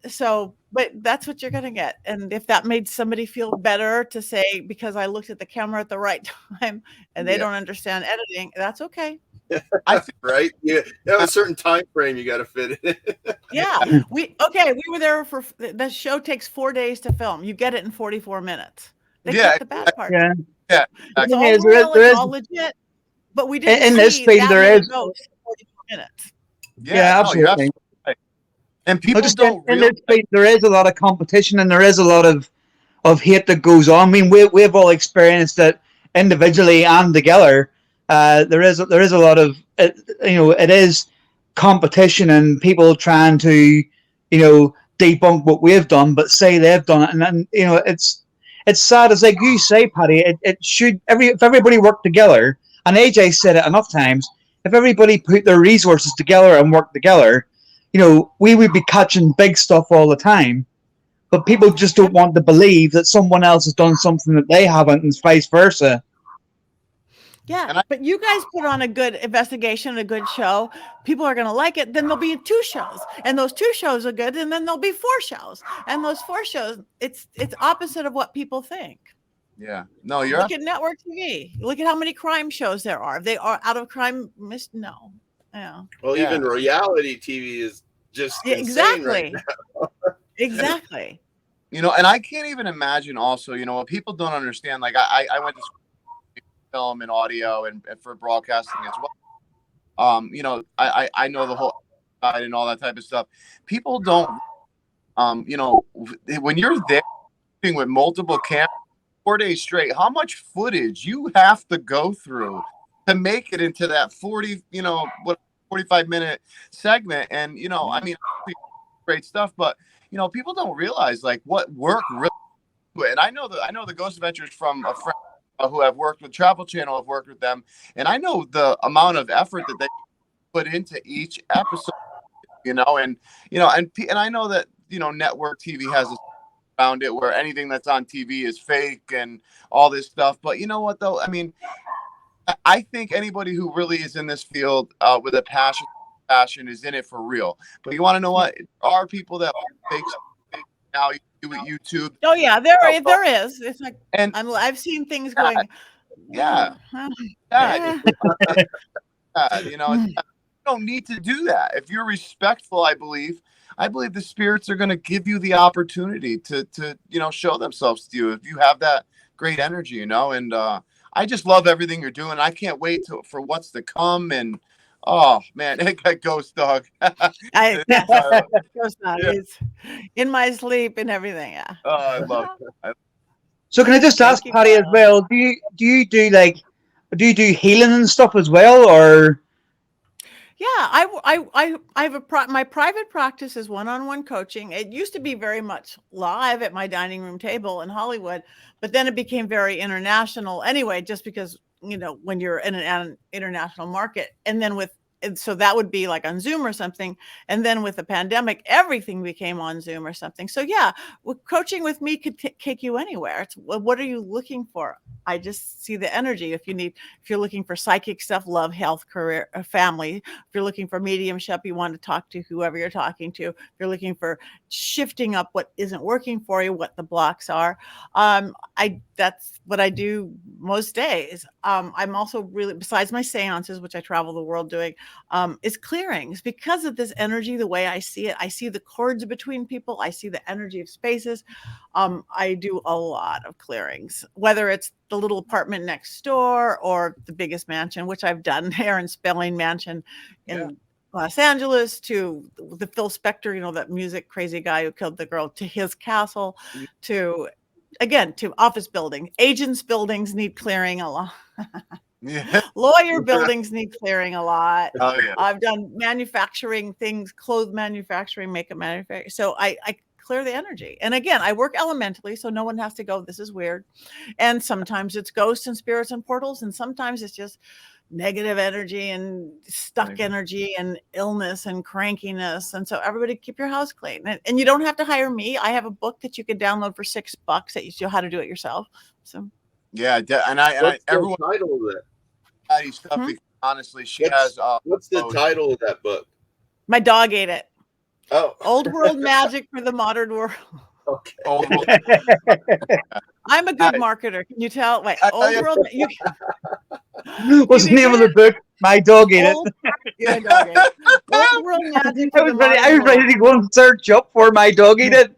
So, but that's what you're going to get. And if that made somebody feel better to say, because I looked at the camera at the right time and they don't understand editing, that's okay. I think, right? Yeah, have a certain time frame you got to fit in. Yeah, we were there for the show takes 4 days to film. You get it in 44 minutes. They cut the bad part. Yeah. It's all real, it's all legit. But we didn't in see this field, that there many is ghosts in 44 minutes. Yeah, absolutely. Right. And people don't in this field, there is a lot of competition and there is a lot of hate that goes on. I mean, we've all experienced it individually and together. There is a lot of it is competition and people trying to debunk what we've done, but say they've done it, and then it's sad. It's like you say, Patti. It should if everybody worked together, and AJ said it enough times. If everybody put their resources together and worked together, we would be catching big stuff all the time. But people just don't want to believe that someone else has done something that they haven't, and vice versa. Yeah, but you guys put on a good investigation, a good show. People are going to like it. Then there'll be 2 shows, and those 2 shows are good, and then there'll be 4 shows, and those 4 shows. It's opposite of what people think. Yeah, no, you're. Look at network TV. Look at how many crime shows there are. They are out of crime. No, yeah. Well, even reality TV is just insane right now. Exactly. And I can't even imagine. Also, what people don't understand. Like I went to school film and audio and for broadcasting as well. I know the whole side and all that type of stuff. People don't, when you're there with multiple cameras 4 days straight, how much footage you have to go through to make it into that 45-minute segment. And, I mean, great stuff, but, people don't realize like what work really. And I know the Ghost Adventures from a friend who have worked with Travel Channel, have worked with them, and I know the amount of effort that they put into each episode, and I know that network TV has around it where anything that's on TV is fake and all this stuff. But you know what though? I mean, I think anybody who really is in this field with a passion is in it for real. But you want to know what? There are people that are fake now. You with YouTube. Oh yeah, there is. It's like, and I've seen things going. Yeah. You don't need to do that. If you're respectful, I believe the spirits are going to give you the opportunity to show themselves to you if you have that great energy, and I just love everything you're doing. I can't wait for what's to come. And oh man, Ghost Dog. Ghost Dog is in my sleep and everything. Yeah. Oh, I love it. So can I just ask Patti as well? Do you do healing and stuff as well, or? Yeah, I have my private practice is one-on-one coaching. It used to be very much live at my dining room table in Hollywood, but then it became very international anyway, just because, when you're in an international market, and then so that would be like on Zoom or something. And then with the pandemic, everything became on Zoom or something. So yeah, coaching with me could take you anywhere. It's what are you looking for? I just see the energy. If you're looking for psychic stuff, love, health, career, family. If you're looking for mediumship, you want to talk to whoever you're talking to. If you're looking for shifting up what isn't working for you, what the blocks are. That's what I do most days. I'm also really, besides my seances, which I travel the world doing, is clearings. Because of this energy, the way I see it, I see the cords between people. I see the energy of spaces. I do a lot of clearings, whether it's the little apartment next door or the biggest mansion, which I've done there in Spelling Mansion in Los Angeles, to the Phil Spector, that music crazy guy who killed the girl, to his castle, to office building. Agents buildings need clearing a lot. Lawyer buildings need clearing a lot. Oh, yeah. I've done manufacturing things, clothes manufacturing, makeup manufacturing. So I clear the energy. And again, I work elementally, so no one has to go, this is weird. And sometimes it's ghosts and spirits and portals, and sometimes it's just negative energy and stuck energy and illness and crankiness. And so everybody keep your house clean. And you don't have to hire me. I have a book that you can download for $6 that you show how to do it yourself. So Yeah, What's everyone the title of it? Patty stuff because honestly, she has. What's the title of that book? My dog ate it. Oh, Old World Magic for the Modern World. Okay. I'm a good marketer. Can you tell? Wait, Old World. What's the name of the book? My dog ate it. My dog ate it. Old World Magic for I the was Modern ready World. to go and search up for My Dog Ate It.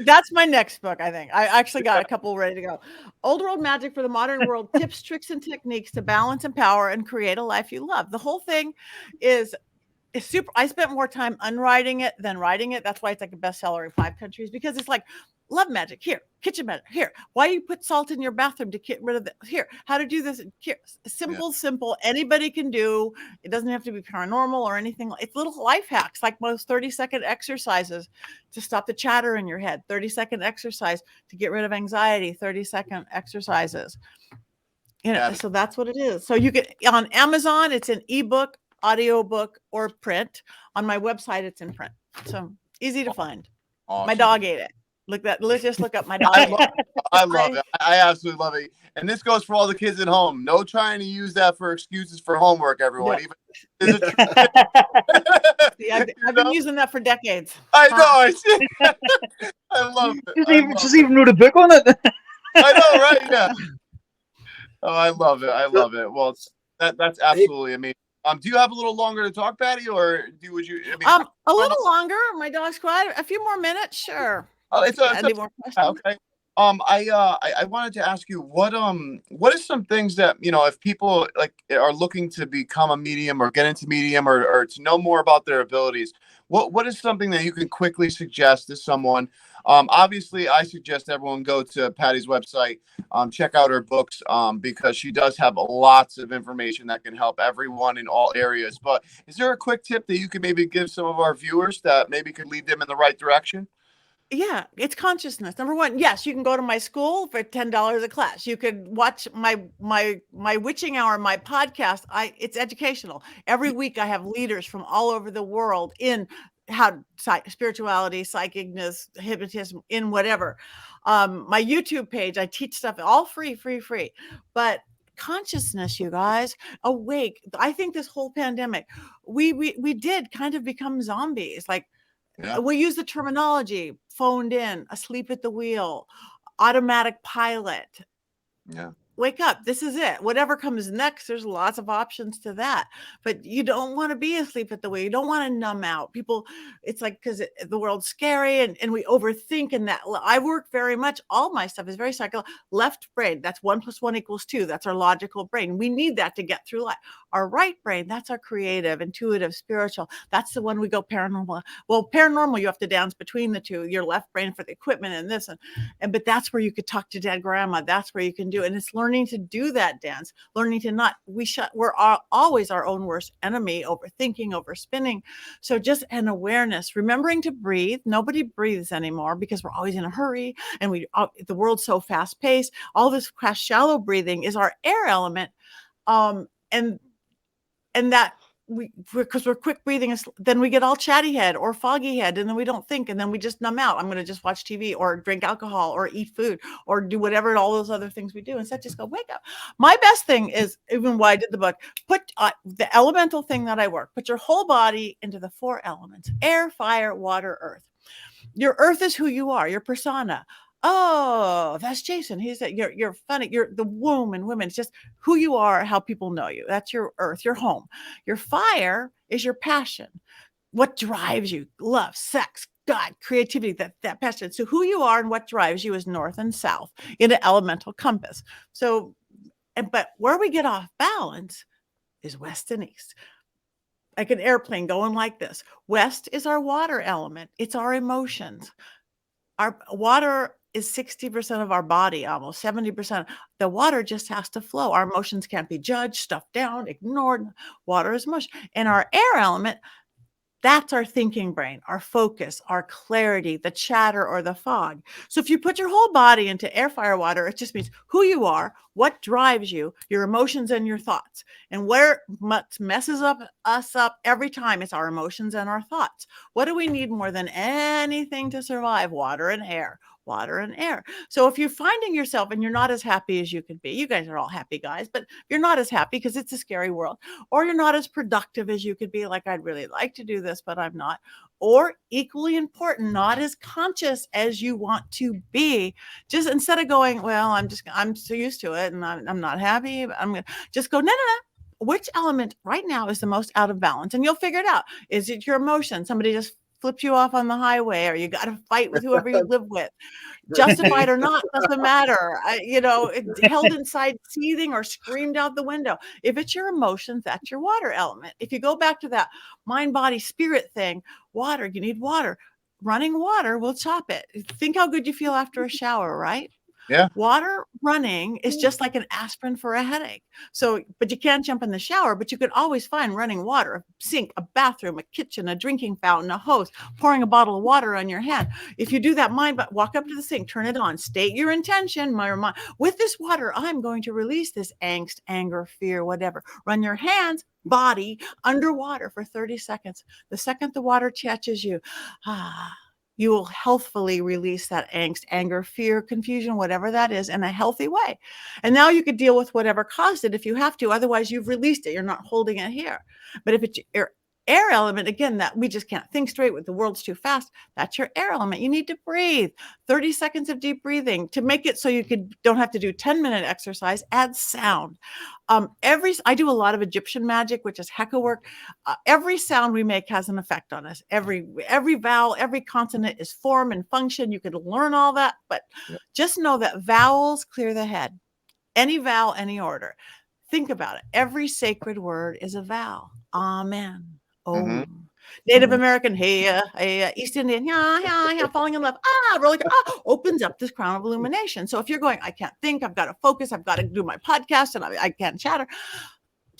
That's my next book, I think. I actually got a couple ready to go. Old World Magic for the Modern World: Tips, Tricks, and Techniques to Balance, Empower, and Create a Life You Love. The whole thing is super. I spent more time unwriting it than writing it. That's why it's like a bestseller in 5 countries, because it's like love magic here, kitchen magic here. Why do you put salt in your bathroom to get rid of the here? How to do this here? Simple. Anybody can do. It doesn't have to be paranormal or anything. It's little life hacks, like most 30-second exercises to stop the chatter in your head. 30-second exercise to get rid of anxiety. 30-second exercises. So that's what it is. So you get on Amazon, it's an ebook, audiobook, or print. On my website, it's in print. So easy to find. Awesome. My dog ate it. Let's just look up my dog. I love it. I absolutely love it. And this goes for all the kids at home. No trying to use that for excuses for homework, everyone. No. I've been using that for decades. I know. I see. I love it. Just even wrote a book on it. I know, right? Yeah. Oh, I love it. Well, that's absolutely amazing. Do you have a little longer to talk, Patti, or would you? A little longer. My dog's quiet. A few more minutes, sure. Oh, it's more questions. Okay. I wanted to ask you what is some things that, if people like are looking to become a medium or get into medium or to know more about their abilities, what is something that you can quickly suggest to someone? Obviously, I suggest everyone go to Patti's website, check out her books, because she does have lots of information that can help everyone in all areas. But is there a quick tip that you could maybe give some of our viewers that maybe could lead them in the right direction? Yeah, it's consciousness. Number one, yes, you can go to my school for $10 a class. You could watch my witching hour, my podcast. It's educational. Every week I have leaders from all over the world in spirituality, psychicness, hypnotism, in whatever. My YouTube page, I teach stuff all free. But consciousness, you guys, awake. I think this whole pandemic, we did kind of become zombies. Like, we use the terminology phoned in, asleep at the wheel, automatic pilot. Yeah. Wake up. This is it. Whatever comes next, there's lots of options to that. But you don't want to be asleep at the wheel. You don't want to numb out. People, it's like, because the world's scary and we overthink. And that I work very much, all my stuff is very psychological. Left brain, that's 1 + 1 = 2. That's our logical brain. We need that to get through life. Our right brain, that's our creative, intuitive, spiritual. That's the one we go paranormal. Well, paranormal, you have to dance between the two. Your left brain for the equipment and this. But that's where you could talk to dead grandma. That's where you can do it. And it's learning to do that dance, learning to not, we're always our own worst enemy, overthinking, overspinning. So just an awareness, remembering to breathe. Nobody breathes anymore because we're always in a hurry and the world's so fast paced. All this shallow breathing is our air element. And that because we're quick breathing, then we get all chatty head or foggy head, and then we don't think, and then we just numb out. I'm going to just watch TV or drink alcohol or eat food or do whatever, all those other things we do. Instead, just go, wake up. My best thing is, even why I did the book, put the elemental thing that I work, put your whole body into the 4 elements: air, fire, water, earth. Your earth is who you are, your persona. Oh, that's Jason. He's that you're funny. You're the womb and women. It's just who you are, how people know you. That's your earth, your home. Your fire is your passion. What drives you? Love, sex, God, creativity, that passion. So who you are and what drives you is north and south in an elemental compass. So, but where we get off balance is west and east. Like an airplane going like this. West is our water element. It's our emotions. Our water is 60% of our body, almost 70%. The water just has to flow. Our emotions can't be judged, stuffed down, ignored. Water is mush. And our air element, that's our thinking brain, our focus, our clarity, the chatter or the fog. So if you put your whole body into air, fire, water, it just means who you are, what drives you, your emotions and your thoughts. And where messes us up every time, it's our emotions and our thoughts. What do we need more than anything to survive? Water and air. water and air. So if you're finding yourself and you're not as happy as you could be, you guys are all happy guys, but you're not as happy because it's a scary world, or you're not as productive as you could be, like, I'd really like to do this, but I'm not, or equally important, not as conscious as you want to be. Just instead of going, well, I'm so used to it and I'm not happy, but I'm going to just go, no. Which element right now is the most out of balance? And you'll figure it out. Is it your emotion? Somebody just flipped you off on the highway, or you got to fight with whoever you live with. Justified or not, doesn't matter. Held inside seething or screamed out the window. If it's your emotions, that's your water element. If you go back to that mind, body, spirit thing, water, you need water. Running water will chop it. Think how good you feel after a shower, right? Yeah. Water running is just like an aspirin for a headache. So, but you can't jump in the shower, but you could always find running water, a sink, a bathroom, a kitchen, a drinking fountain, a hose, pouring a bottle of water on your hand. If you do that, but walk up to the sink, turn it on, state your intention. With this water, I'm going to release this angst, anger, fear, whatever. Run your hands, body underwater for 30 seconds. The second the water touches you, you will healthfully release that angst, anger, fear, confusion, whatever that is, in a healthy way. And now you could deal with whatever caused it if you have to. Otherwise, you've released it. You're not holding it here. But if it's your air element, again, that we just can't think straight with the world's too fast, that's your air element. You need to breathe. 30 seconds of deep breathing to make it so you don't have to do 10-minute exercise. Add sound. I do a lot of Egyptian magic, which is heka work. Every sound we make has an effect on us. Every vowel, every consonant is form and function. You could learn all that, but just know that vowels clear the head. Any vowel, any order. Think about it. Every sacred word is a vowel. Amen. Native American, hey, East Indian, falling in love, rolling, opens up this crown of illumination. So if you're going, I can't think, I've got to focus, I've got to do my podcast, and I can't chatter.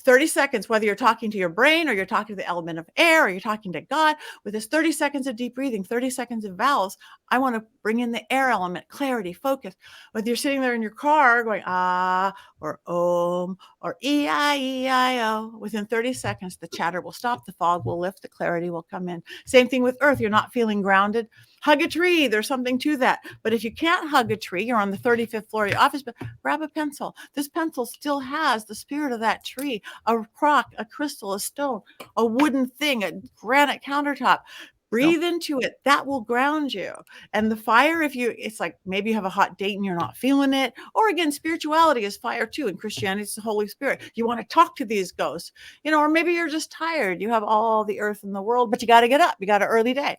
30 seconds, whether you're talking to your brain or you're talking to the element of air or you're talking to God, with this 30 seconds of deep breathing, 30 seconds of vowels, I want to bring in the air element, clarity, focus. Whether you're sitting there in your car going, or om, or E-I-E-I-O, within 30 seconds, the chatter will stop, the fog will lift, the clarity will come in. Same thing with earth. You're not feeling grounded. Hug a tree. There's something to that. But if you can't hug a tree, you're on the 35th floor of your office, but grab a pencil. This pencil still has the spirit of that tree, a rock, a crystal, a stone, a wooden thing, a granite countertop. Breathe into it. That will ground you. And the fire, it's like maybe you have a hot date and you're not feeling it. Or again, spirituality is fire too. In Christianity, it's the Holy Spirit. You want to talk to these ghosts, or maybe you're just tired. You have all the earth in the world, but you got to get up. You got an early day.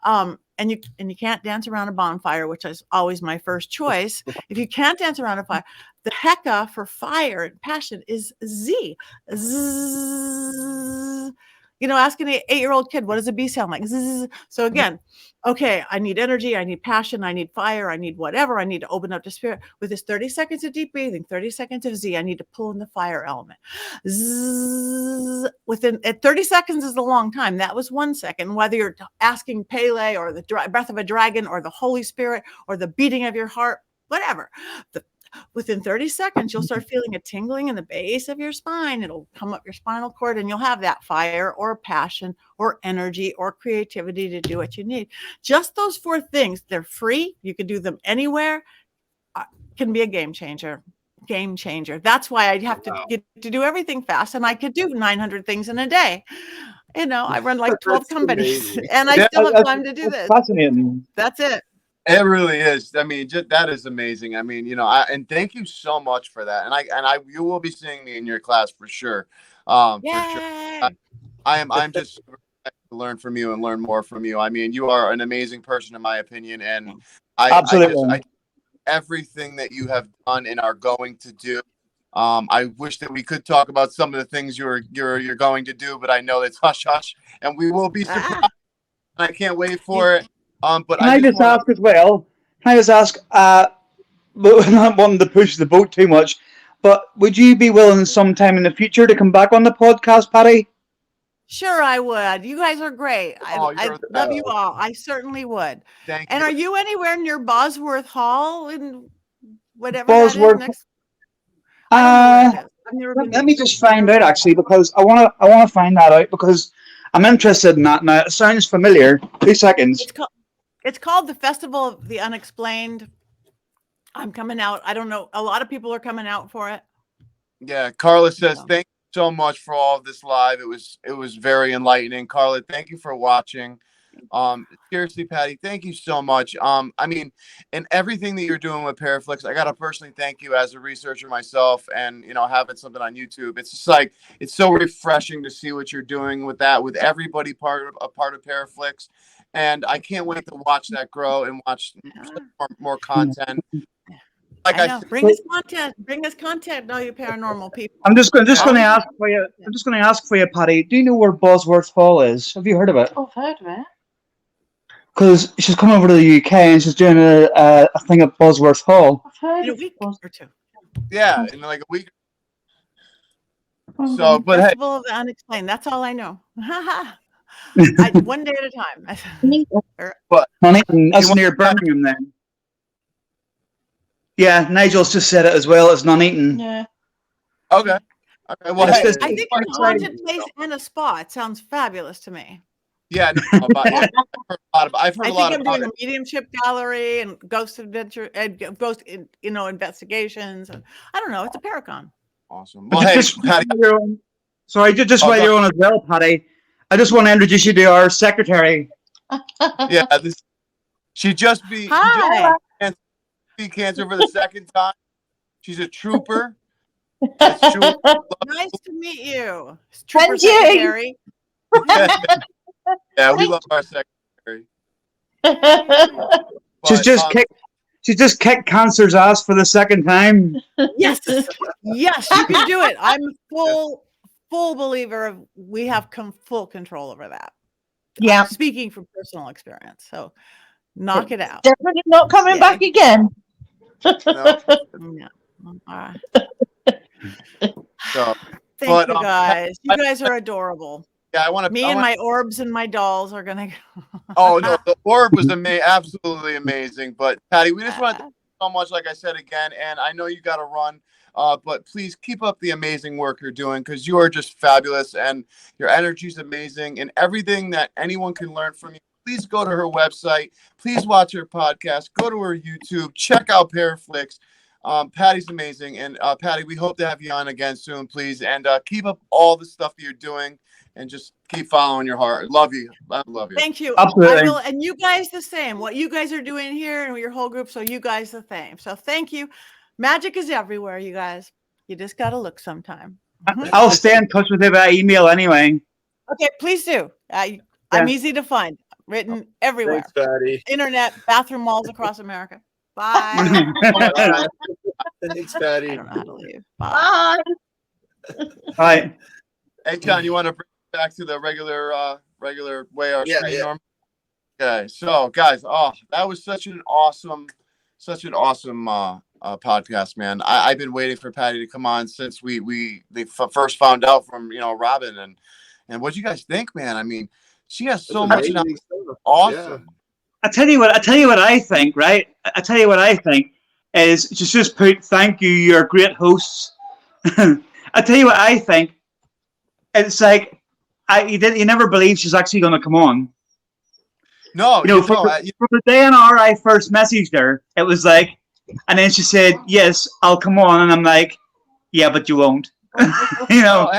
And you can't dance around a bonfire, which is always my first choice. If you can't dance around a fire, the heka for fire and passion is Z. Zzz. Ask an 8-year-old kid, what does a bee sound like? Zzz. So again, okay, I need energy, I need passion, I need fire, I need whatever. I need to open up to spirit. With this 30 seconds of deep breathing, 30 seconds of Z, I need to pull in the fire element. Zzz. At 30 seconds is a long time. That was 1 second. Whether you're asking Pele or the breath of a dragon or the Holy Spirit or the beating of your heart, whatever. Within 30 seconds, you'll start feeling a tingling in the base of your spine. It'll come up your spinal cord and you'll have that fire or passion or energy or creativity to do what you need. Just those 4 things, they're free. You can do them anywhere. Can be a game changer. Game changer. That's why I have to get to do everything fast, and I could do 900 things in a day. I run like 12 companies and I still have time to do this. Fascinating. That's it. It really is. I mean, that is amazing. I mean, and thank you so much for that. And you will be seeing me in your class for sure. For sure. I'm just super excited to learn from you and learn more from you. I mean, you are an amazing person in my opinion, and I everything that you have done and are going to do. I wish that we could talk about some of the things you're going to do, but I know it's hush hush, and we will be surprised. I can't wait for it. But Can I just ask as well? Can I just ask? But not wanting to push the boat too much, but would you be willing sometime in the future to come back on the podcast, Patti? Sure, I would. You guys are great. I love you all. I certainly would. Thank you. Are you anywhere near Bosworth Hall in whatever Bosworth? that is next? Let me just find out actually, because I want to find that out because I'm interested in that now. It sounds familiar. 2 seconds. It's called the Festival of the Unexplained. I'm coming out. I don't know. A lot of people are coming out for it. Yeah, Carla says, thank you so much for all of this live. It was very enlightening. Carla, thank you for watching. Seriously, Patti, thank you so much. I mean, and everything that you're doing with Paraflix, I gotta personally thank you as a researcher myself, and having something on YouTube. It's just like, it's so refreshing to see what you're doing with that, with everybody a part of Paraflix. And I can't wait to watch that grow and watch more content. Like I know. Bring us content, all you paranormal people. I'm just going to ask for you. I'm just going to ask for you, Patti. Do you know where Bosworth Hall is? Have you heard of it? Oh, I've heard of it. Because she's coming over to the UK and she's doing a thing at Bosworth Hall. I've heard in a week or two. Yeah, in like a week. So, but Festival of the Unexplained. That's all I know. One day at a time. But that's near Birmingham then. Yeah, Nigel's just said it as well. It's Nuneaton. Yeah. Okay. Well, I think it's a haunted place and a spa. It sounds fabulous to me. Yeah, I've heard a lot about I'm doing a mediumship gallery and ghost adventure and ghost, investigations. And I don't know. It's a Paracon. Awesome. Well, hey, Patti. Sorry, just while you're on as well, Patti. I just want to introduce you to our secretary. Yeah, she just beat cancer for the second time. She's a trooper. Nice to meet you, Trooper Secretary. Yeah, we love our secretary. She's just kicked cancer's ass for the second time. Yes, you can do it. I'm full believer of we have full control over that. Yeah, I'm speaking from personal experience. So knock it out. Definitely not coming back again. No. All right. So, Thank you guys. You guys are adorable. Yeah, I want to. Me and my orbs and my dolls are gonna. Oh no, the orb was absolutely amazing. But Patti, we just want to thank you so much. Like I said again, and I know you got to run, but please keep up the amazing work you're doing because you are just fabulous and your energy is amazing and everything that anyone can learn from you. Please go to her website. Please watch her podcast. Go to her YouTube. Check out Paraflix. Patti's amazing, and Patti, we hope to have you on again soon, please. And keep up all the stuff that you're doing. And just keep following your heart. Love you. I love you. Thank you. Absolutely. I will, and you guys the same. What you guys are doing here and your whole group, so you guys the same. So thank you. Magic is everywhere, you guys. You just got to look sometime. I'll stay in touch with you by email anyway. Okay, please do. I'm easy to find. Written everywhere. Thanks, Patti. Internet, bathroom walls across America. Bye. Thanks, Patti. I don't know how to leave. Bye. Bye. Hey, John, you want to bring it back to the regular way our screen normal? Okay, so guys, that was such an awesome podcast, man. I've been waiting for Patti to come on since they first found out from Robin and what do you guys think, man? I mean, she has so much awesome. Yeah. I tell you what I think, right? I tell you what I think is just put thank you, you're great hosts. I tell you what I think. It's like you never believe she's actually going to come on. No, from the day and hour I first messaged her, it was like, and then she said, "Yes, I'll come on," and I'm like, "Yeah, but you won't." No,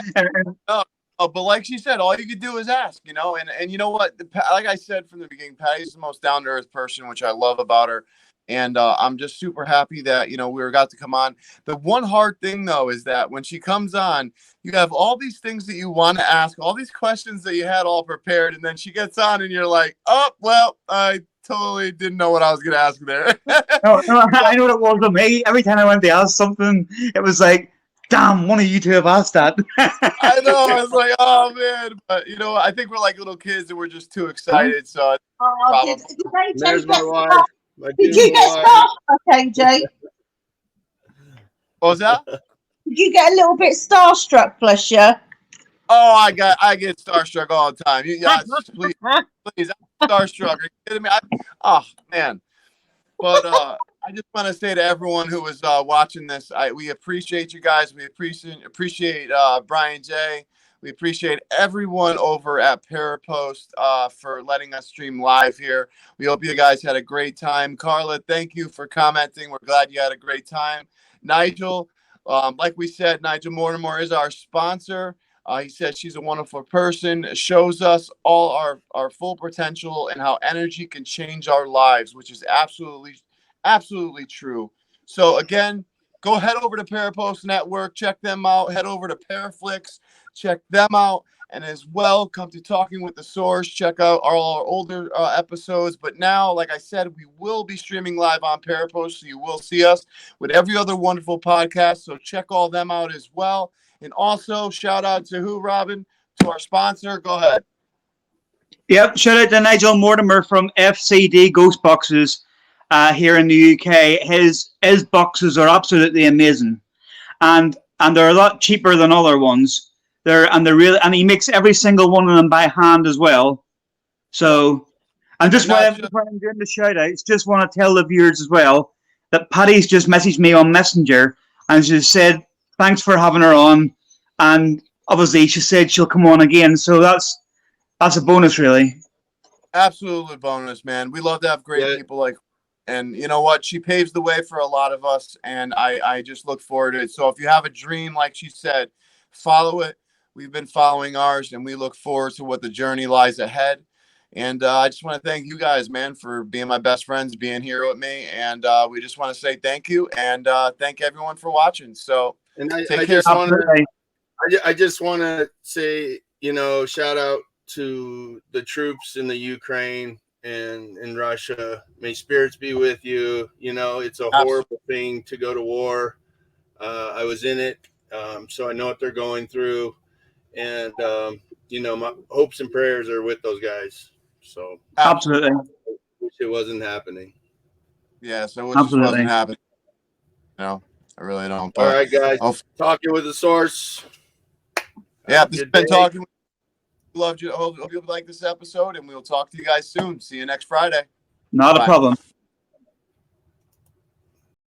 but like she said, all you could do is ask, and you know what? Like I said from the beginning, Patti's the most down to earth person, which I love about her. And I'm just super happy that, we got to come on. The one hard thing, though, is that when she comes on, you have all these things that you want to ask, all these questions that you had all prepared. And then she gets on and you're like, oh, well, I totally didn't know what I was going to ask there. No, I know what it was with me. Every time I went to ask something, it was like, damn, one of you two have asked that. I know. I was like, oh, man. But, I think we're like little kids and we're just too excited. So there's my wife. Did you get starstruck, AJ? What was that? Did you get a little bit starstruck, bless you? Oh, I get starstruck all the time. Please, I'm starstruck. Are you kidding me? Man. But I just want to say to everyone who was watching this, we appreciate you guys. We appreciate Brian J. We appreciate everyone over at Parapost for letting us stream live here. We hope you guys had a great time. Carla, thank you for commenting. We're glad you had a great time. Nigel, like we said, Nigel Mortimer is our sponsor. He said she's a wonderful person, shows us all our full potential and how energy can change our lives, which is absolutely true. So again, go head over to Parapost Network, check them out. Head over to Paraflix, check them out. And as well, come to Talking with the Source. Check out all our older episodes. But now, like I said, we will be streaming live on Parapost, so you will see us with every other wonderful podcast. So check all them out as well. And also, shout out to who, Robin? To our sponsor. Go ahead. Yep, shout out to Nigel Mortimer from FCD Ghost Boxes here in the UK. His boxes are absolutely amazing, and they're a lot cheaper than other ones. They're really, and he makes every single one of them by hand as well. So, and just while I'm doing the shout outs, just want to tell the viewers as well that Patti's just messaged me on Messenger and she said thanks for having her on, and obviously she said she'll come on again. So that's a bonus, really. Absolutely bonus, man. We love to have great people like, and you know what? She paves the way for a lot of us, and I just look forward to it. So if you have a dream, like she said, follow it. We've been following ours, and we look forward to what the journey lies ahead. And I just want to thank you guys, man, for being my best friends, being here with me. And we just want to say thank you, and thank everyone for watching. So and take care. I just want to say, shout out to the troops in the Ukraine and in Russia. May spirits be with you. It's a horrible thing to go to war. I was in it, so I know what they're going through. And, my hopes and prayers are with those guys. So absolutely. Wish it wasn't happening. Yeah, so it just wasn't happening. No, I really don't. But all right, guys. Talking with the Source. Yeah, this has been Talking. Loved you. Hope you like this episode, and we'll talk to you guys soon. See you next Friday. Not a problem.